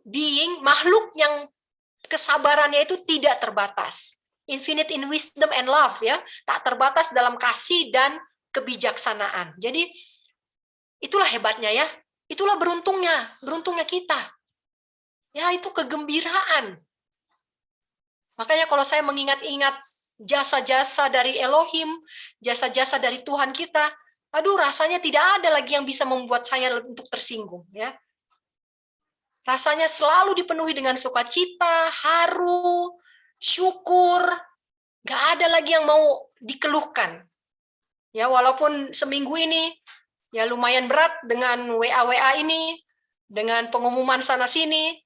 being makhluk yang kesabarannya itu tidak terbatas, infinite in wisdom and love, ya, tak terbatas dalam kasih dan kebijaksanaan. Jadi itulah hebatnya ya, itulah beruntungnya kita, ya, itu kegembiraan. Makanya kalau saya mengingat-ingat jasa-jasa dari Elohim, jasa-jasa dari Tuhan kita, aduh, rasanya tidak ada lagi yang bisa membuat saya untuk tersinggung, ya. Rasanya selalu dipenuhi dengan sukacita, haru, syukur, nggak ada lagi yang mau dikeluhkan. Ya, walaupun seminggu ini ya lumayan berat dengan WA ini, dengan pengumuman sana-sini,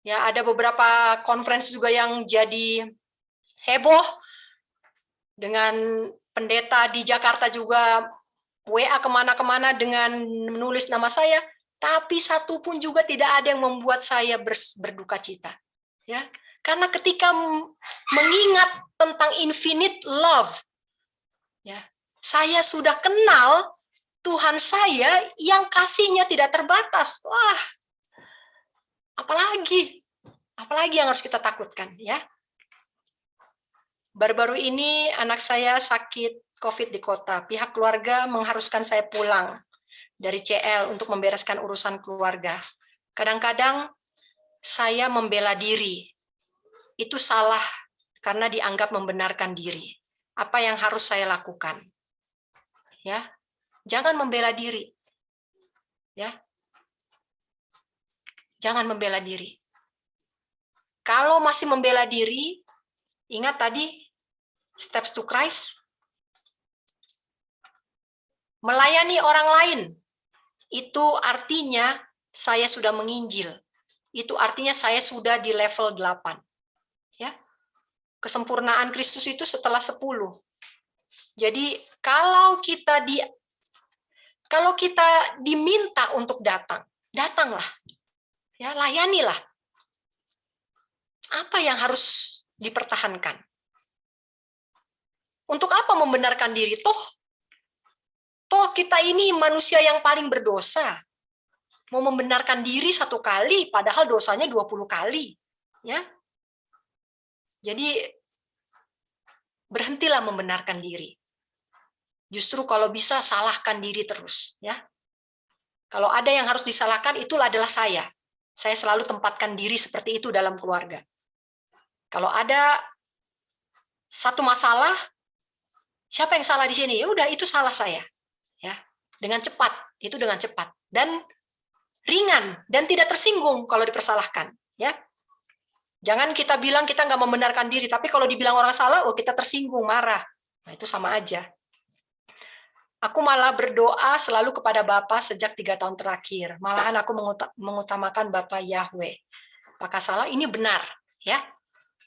ya ada beberapa conference juga yang jadi heboh dengan pendeta di Jakarta juga WA kemana-kemana dengan menulis nama saya, tapi satu pun juga tidak ada yang membuat saya berduka cita. Ya, karena ketika mengingat tentang infinite love, ya, saya sudah kenal Tuhan saya yang kasihnya tidak terbatas. Wah, apalagi yang harus kita takutkan, ya. Baru-baru ini anak saya sakit COVID di kota. Pihak keluarga mengharuskan saya pulang dari CL untuk membereskan urusan keluarga. Kadang-kadang saya membela diri. Itu salah karena dianggap membenarkan diri. Apa yang harus saya lakukan? Ya, jangan membela diri. Ya, jangan membela diri. Kalau masih membela diri, ingat tadi steps to Christ. Melayani orang lain, itu artinya saya sudah menginjil. Itu artinya saya sudah di level 8. Ya. Kesempurnaan Kristus itu setelah 10. Jadi kalau kita diminta untuk datang, datanglah. Ya, layanilah. Apa yang harus dipertahankan? Untuk apa membenarkan diri? Toh kita ini manusia yang paling berdosa. Mau membenarkan diri 1 kali, padahal dosanya 20 kali. Ya. Jadi, berhentilah membenarkan diri. Justru kalau bisa, salahkan diri terus. Ya. Kalau ada yang harus disalahkan, itulah adalah saya. Saya selalu tempatkan diri seperti itu dalam keluarga. Kalau ada satu masalah, siapa yang salah di sini? Ya udah, itu salah saya. Ya, dengan cepat, itu dengan cepat dan ringan dan tidak tersinggung kalau dipersalahkan. Ya, jangan kita bilang kita nggak membenarkan diri, tapi kalau dibilang orang salah, oh kita tersinggung, marah. Nah, itu sama aja. Aku malah berdoa selalu kepada Bapa sejak 3 tahun terakhir. Malahan aku mengutamakan Bapa Yahweh. Apakah salah? Ini benar, ya.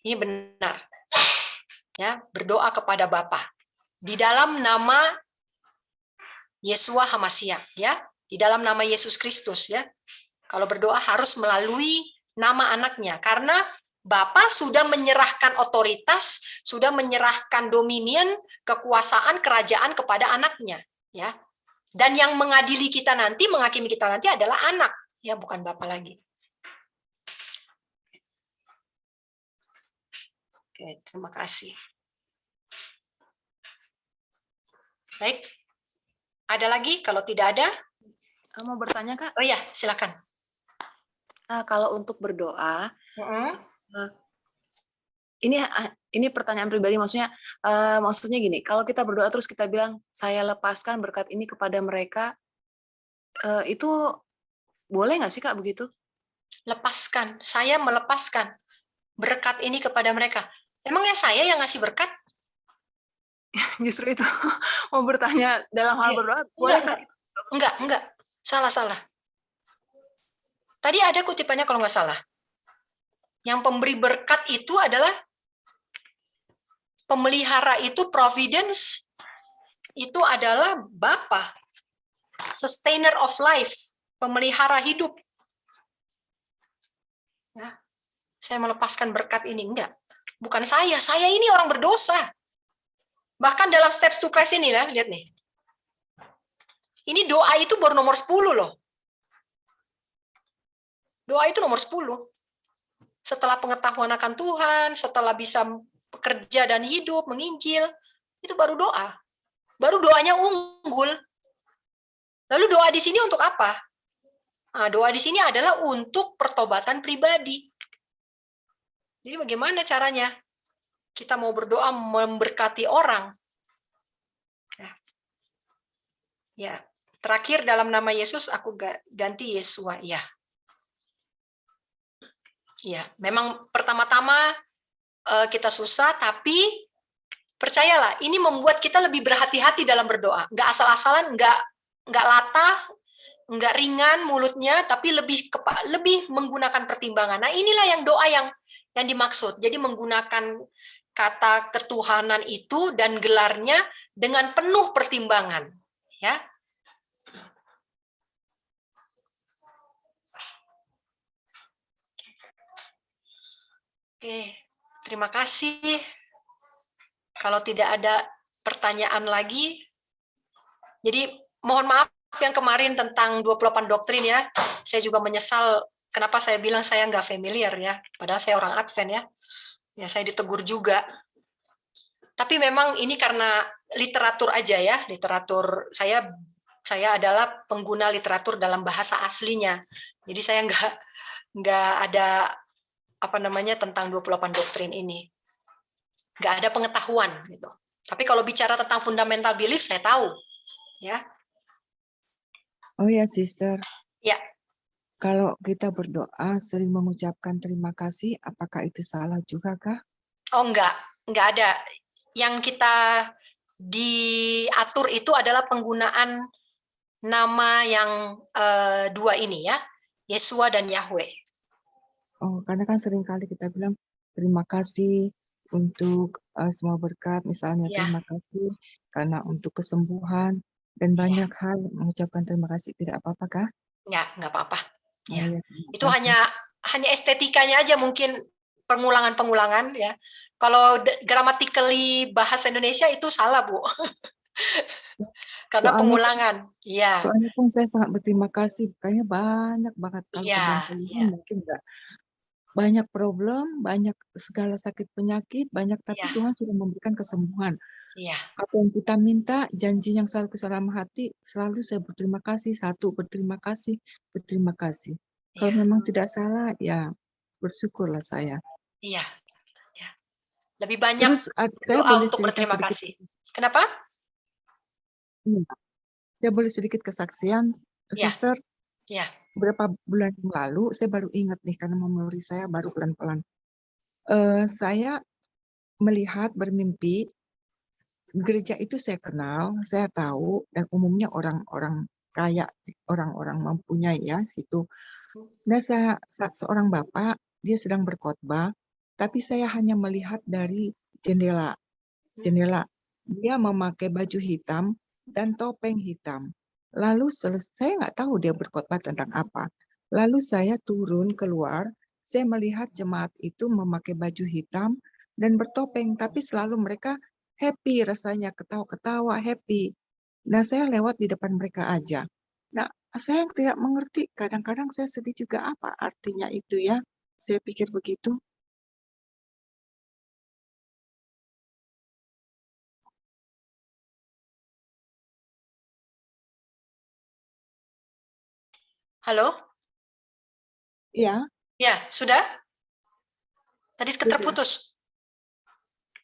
Ini benar. Ya, berdoa kepada Bapa di dalam nama Yeshua Hamasiah, ya, di dalam nama Yesus Kristus, ya. Kalau berdoa harus melalui nama anaknya, karena Bapa sudah menyerahkan otoritas, sudah menyerahkan dominion, kekuasaan, kerajaan kepada anaknya, ya. Dan yang mengadili kita nanti, menghakimi kita nanti adalah anak, ya, bukan Bapa lagi. Oke, terima kasih. Baik. Ada lagi? Kalau tidak ada, Mau bertanya, Kak? oh iya, silakan. Kalau untuk berdoa, ini pertanyaan pribadi, maksudnya gini, kalau kita berdoa terus kita bilang, saya lepaskan berkat ini kepada mereka, itu boleh nggak sih, Kak, begitu? Lepaskan, saya melepaskan berkat ini kepada mereka. Emangnya saya yang ngasih berkat? Justru itu mau bertanya dalam hal berdoa, boleh Kak? Enggak. Salah. Tadi ada kutipannya kalau nggak salah. Yang pemberi berkat itu adalah pemelihara, itu providence, itu adalah Bapa. Sustainer of life, pemelihara hidup. Ya, saya melepaskan berkat ini, enggak. Bukan saya ini orang berdosa. Bahkan dalam steps to Christ ini, lihat nih. Ini doa itu baru nomor 10 loh. Doa itu nomor 10. Setelah pengetahuan akan Tuhan, setelah bisa bekerja dan hidup, menginjil, itu baru doa. Baru doanya unggul. Lalu doa di sini untuk apa? Nah, doa di sini adalah untuk pertobatan pribadi. Jadi bagaimana caranya? Kita mau berdoa memberkati orang. Ya, terakhir dalam nama Yesus aku ganti Yesua, ya. Ya, memang pertama-tama kita susah, tapi percayalah, ini membuat kita lebih berhati-hati dalam berdoa. Nggak asal-asalan, nggak latah, nggak ringan mulutnya, tapi lebih menggunakan pertimbangan. Nah, inilah yang doa yang dimaksud. Jadi menggunakan kata ketuhanan itu dan gelarnya dengan penuh pertimbangan, ya. Oke, terima kasih. Kalau tidak ada pertanyaan lagi, jadi mohon maaf yang kemarin tentang 28 doktrin ya, saya juga menyesal kenapa saya bilang saya nggak familiar ya, padahal saya orang Advent ya. Ya, saya ditegur juga. Tapi memang ini karena literatur aja ya, literatur saya adalah pengguna literatur dalam bahasa aslinya. Jadi saya nggak ada apa namanya tentang 28 doktrin ini. Nggak ada pengetahuan gitu. Tapi kalau bicara tentang fundamental belief saya tahu. Ya. Oh ya, Sister. Ya. Kalau kita berdoa sering mengucapkan terima kasih, apakah itu salah juga kah? Oh enggak ada. Yang kita diatur itu adalah penggunaan nama yang dua ini ya, Yesua dan Yahweh. Oh, karena kan sering kali kita bilang terima kasih untuk semua berkat, misalnya Ya. terima kasih karena untuk kesembuhan dan banyak hal mengucapkan terima kasih, tidak apa-apa kah? Nggak apa-apa. Ya. Ya, Itu hanya estetikanya aja mungkin pengulangan-pengulangan ya. Kalau grammatically bahasa Indonesia itu salah, Bu. Karena soalnya, pengulangan. Iya. Soalnya kan saya sangat berterima kasih, kayaknya banyak banget kalau Iya, kemudian mungkin enggak. Banyak problem, banyak segala sakit penyakit, banyak, tapi Tuhan sudah memberikan kesembuhan. Iya. Apa yang kita minta, janji yang selalu ke dalam hati, selalu saya berterima kasih, berterima kasih. Kalau memang tidak salah, ya bersyukurlah saya. Iya. Ya. Lebih banyak Terus saya doa boleh untuk cerita berterima sedikit. kasih. Kenapa? Iya. Saya boleh sedikit kesaksian, Sister. Iya. Beberapa bulan yang lalu, saya baru ingat nih, karena memori saya baru pelan-pelan. Saya melihat bermimpi, gereja itu saya kenal, saya tahu, dan umumnya orang-orang kaya, orang-orang mempunyai ya situ. Nah, seorang bapak, dia sedang berkhotbah, tapi saya hanya melihat dari jendela. Dia memakai baju hitam dan topeng hitam. Lalu saya nggak tahu dia berkhotbah tentang apa. Lalu saya turun keluar, saya melihat jemaat itu memakai baju hitam dan bertopeng, tapi selalu mereka happy rasanya, ketawa-ketawa, happy. Nah, saya lewat di depan mereka aja. Nah, saya tidak mengerti, kadang-kadang saya sedih juga apa artinya itu ya. Saya pikir begitu. Halo? Iya. Ya, sudah? Tadi terputus.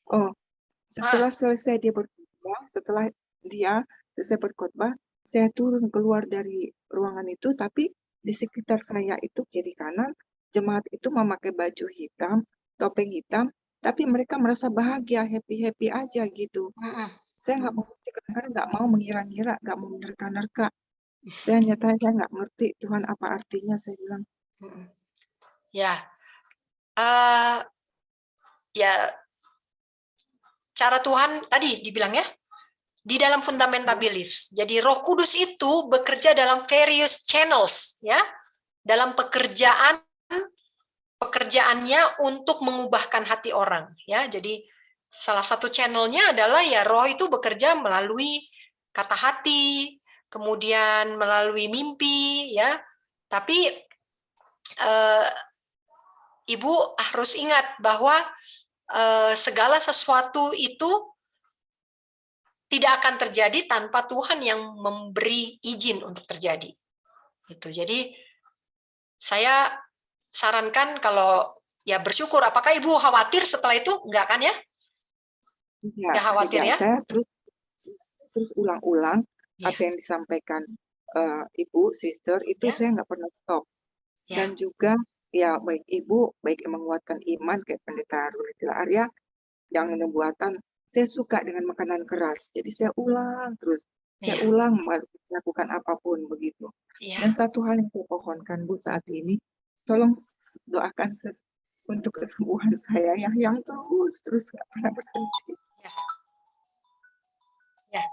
Oh, setelah selesai dia berkhotbah, setelah dia selesai berkhotbah, saya turun keluar dari ruangan itu, tapi di sekitar saya itu kiri kanan, jemaat itu memakai baju hitam, topeng hitam, tapi mereka merasa bahagia, happy-happy aja gitu. Saya nggak mengerti, kadang-kadang nggak mau mengira-ngira, nggak mau menerka-nerka. Saya nggak ngerti Tuhan apa artinya, saya bilang. Ya, ya cara Tuhan tadi dibilang ya, di dalam fundamental beliefs. Jadi Roh Kudus itu bekerja dalam various channels ya, dalam pekerjaannya untuk mengubahkan hati orang ya. Jadi salah satu channelnya adalah ya Roh itu bekerja melalui kata hati, kemudian melalui mimpi ya. Tapi Ibu harus ingat bahwa segala sesuatu itu tidak akan terjadi tanpa Tuhan yang memberi izin untuk terjadi. Gitu. Jadi saya sarankan kalau ya bersyukur. Apakah Ibu khawatir setelah itu? Enggak kan ya? Enggak khawatir ya? Saya terus ulang-ulang apa yang disampaikan Ibu, Sister, itu saya nggak pernah stop. Dan juga ya baik Ibu, baik yang menguatkan iman kayak Pendeta Rulitila Arya, yang nubuatan, saya suka dengan makanan keras. Jadi saya ulang terus. Saya ulang melakukan apapun begitu. Dan satu hal yang saya pohonkan Bu saat ini, tolong doakan untuk kesembuhan saya yang terus nggak pernah berhenti. Ya.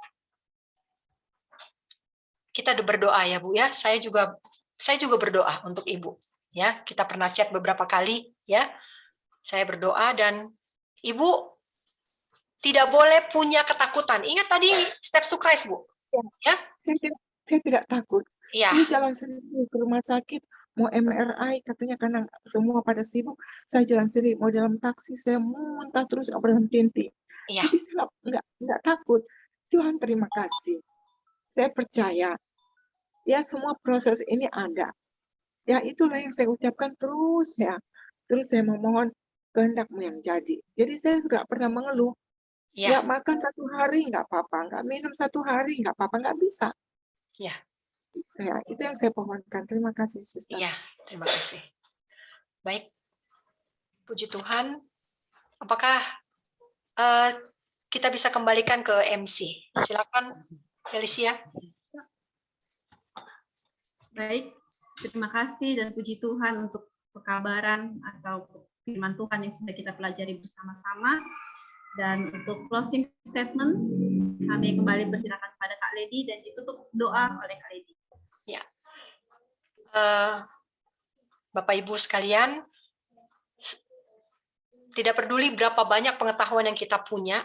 Kita berdoa ya Bu ya. Saya juga berdoa untuk Ibu. Ya, kita pernah chat beberapa kali ya. Saya berdoa dan Ibu tidak boleh punya ketakutan. Ingat tadi steps to Christ, Bu. Ya. Saya tidak takut. Ya. Saya jalan sendiri ke rumah sakit, mau MRI, katanya karena semua pada sibuk, saya jalan sendiri, mau dalam taksi, saya muntah terus, nggak berhenti. Ya. Tapi saya nggak takut. Tuhan terima kasih. Saya percaya, ya semua proses ini ada. Ya itulah yang saya ucapkan terus ya. Terus saya memohon kehendak-Mu yang jadi. Jadi saya nggak pernah mengeluh. Ya. Nggak makan 1 hari nggak apa-apa, nggak minum 1 hari nggak apa-apa, nggak bisa. Ya. Ya, itu yang saya pohonkan. Terima kasih, Sister. Ya, terima kasih. Baik, puji Tuhan. Apakah kita bisa kembalikan ke MC? Silakan, Felicia. Baik, terima kasih dan puji Tuhan untuk pekabaran atau firman Tuhan yang sudah kita pelajari bersama-sama. Dan untuk closing statement, kami kembali persilakan kepada Kak Lady dan ditutup doa oleh Kak Lady. Ya, Bapak Ibu sekalian, tidak peduli berapa banyak pengetahuan yang kita punya,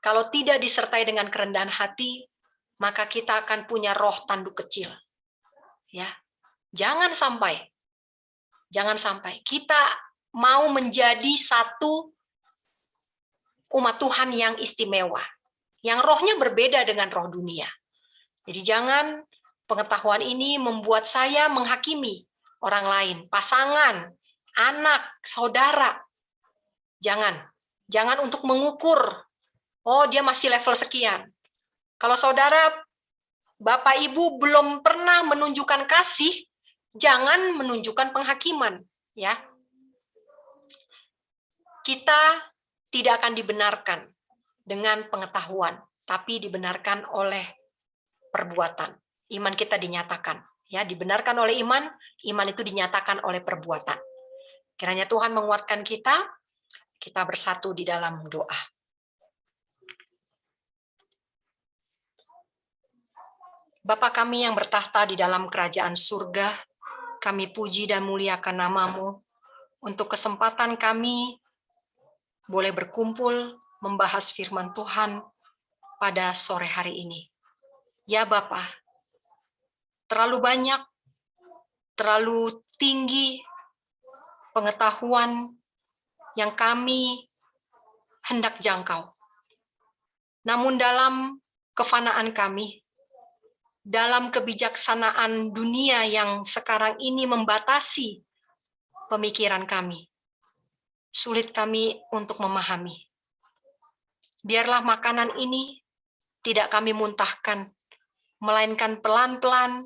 kalau tidak disertai dengan kerendahan hati, maka kita akan punya roh tanduk kecil. Ya, jangan sampai kita mau menjadi satu umat Tuhan yang istimewa, yang rohnya berbeda dengan roh dunia. Jadi jangan pengetahuan ini membuat saya menghakimi orang lain, pasangan, anak, saudara. Jangan untuk mengukur, oh dia masih level sekian. Kalau saudara, Bapak Ibu belum pernah menunjukkan kasih, jangan menunjukkan penghakiman, ya. Kita tidak akan dibenarkan dengan pengetahuan, tapi dibenarkan oleh perbuatan. Iman kita dinyatakan, ya, dibenarkan oleh iman, iman itu dinyatakan oleh perbuatan. Kiranya Tuhan menguatkan kita bersatu di dalam doa. Bapa kami yang bertahta di dalam kerajaan surga, kami puji dan muliakan nama-Mu untuk kesempatan kami boleh berkumpul membahas firman Tuhan pada sore hari ini. Ya Bapa, terlalu banyak, terlalu tinggi pengetahuan yang kami hendak jangkau. Namun dalam kefanaan kami, dalam kebijaksanaan dunia yang sekarang ini membatasi pemikiran kami, sulit kami untuk memahami. Biarlah makanan ini tidak kami muntahkan, melainkan pelan-pelan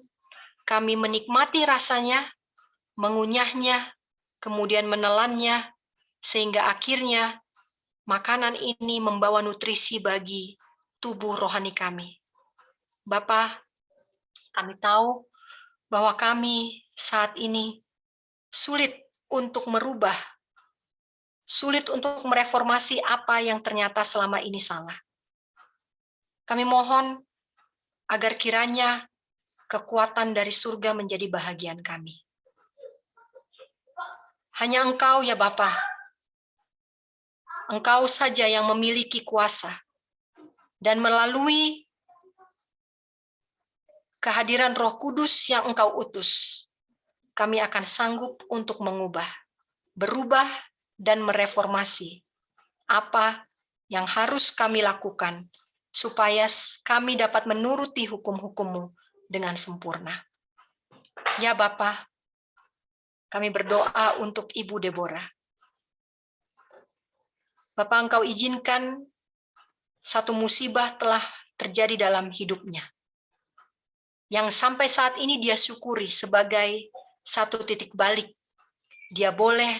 kami menikmati rasanya, mengunyahnya, kemudian menelannya, sehingga akhirnya makanan ini membawa nutrisi bagi tubuh rohani kami. Bapa, kami tahu bahwa kami saat ini sulit untuk merubah, sulit untuk mereformasi apa yang ternyata selama ini salah. Kami mohon agar kiranya kekuatan dari surga menjadi bahagian kami. Hanya Engkau ya Bapa, Engkau saja yang memiliki kuasa, dan melalui kehadiran Roh Kudus yang Engkau utus, kami akan sanggup untuk mengubah, berubah, dan mereformasi apa yang harus kami lakukan supaya kami dapat menuruti hukum-hukum-Mu dengan sempurna. Ya Bapa, kami berdoa untuk Ibu Deborah. Bapa, Engkau izinkan satu musibah telah terjadi dalam hidupnya, yang sampai saat ini dia syukuri sebagai satu titik balik. Dia boleh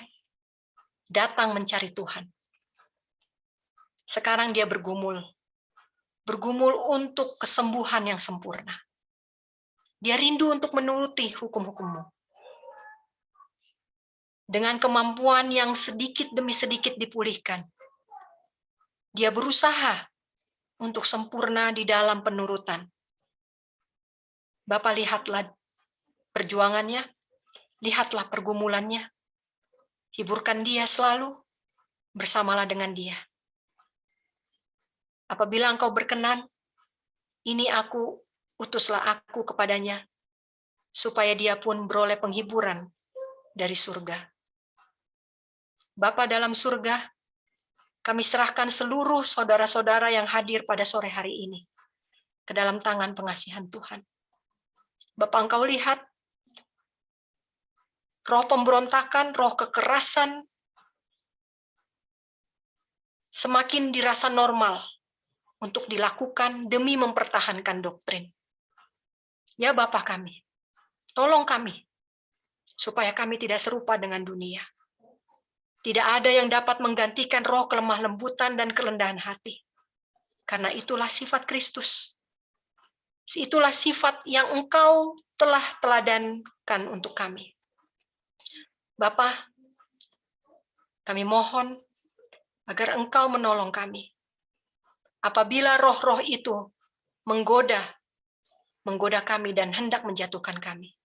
datang mencari Tuhan. Sekarang dia bergumul untuk kesembuhan yang sempurna. Dia rindu untuk menuruti hukum-hukum-Mu. dengan kemampuan yang sedikit demi sedikit dipulihkan. Dia berusaha untuk sempurna di dalam penurutan. Bapak lihatlah perjuangannya, lihatlah pergumulannya, hiburkan dia selalu, bersamalah dengan dia. Apabila engkau berkenan, ini aku, utuslah aku kepadanya, supaya dia pun beroleh penghiburan dari surga. Bapa dalam surga, kami serahkan seluruh saudara-saudara yang hadir pada sore hari ini ke dalam tangan pengasihan Tuhan. Bapa, engkau lihat roh pemberontakan, roh kekerasan semakin dirasa normal untuk dilakukan demi mempertahankan doktrin. Ya Bapa kami, tolong kami supaya kami tidak serupa dengan dunia. Tidak ada yang dapat menggantikan roh kelemah lembutan dan kerendahan hati. Karena itulah sifat Kristus. Itulah sifat yang engkau telah teladankan untuk kami. Bapa, kami mohon agar engkau menolong kami. Apabila roh-roh itu menggoda kami dan hendak menjatuhkan kami.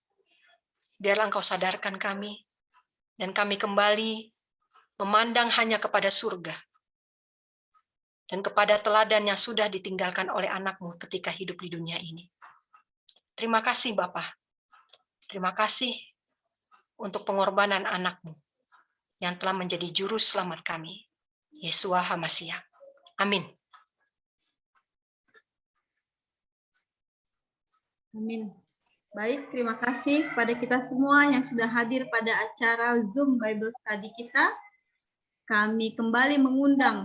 Biarlah engkau sadarkan kami, dan kami kembali memandang hanya kepada surga dan kepada teladan yang sudah ditinggalkan oleh anakmu ketika hidup di dunia ini. Terima kasih Bapa. Terima kasih untuk pengorbanan anakmu yang telah menjadi juru selamat kami, Yesua HaMasiah. Amin. Amin. Baik, terima kasih kepada kita semua yang sudah hadir pada acara Zoom Bible Study kita. Kami kembali mengundang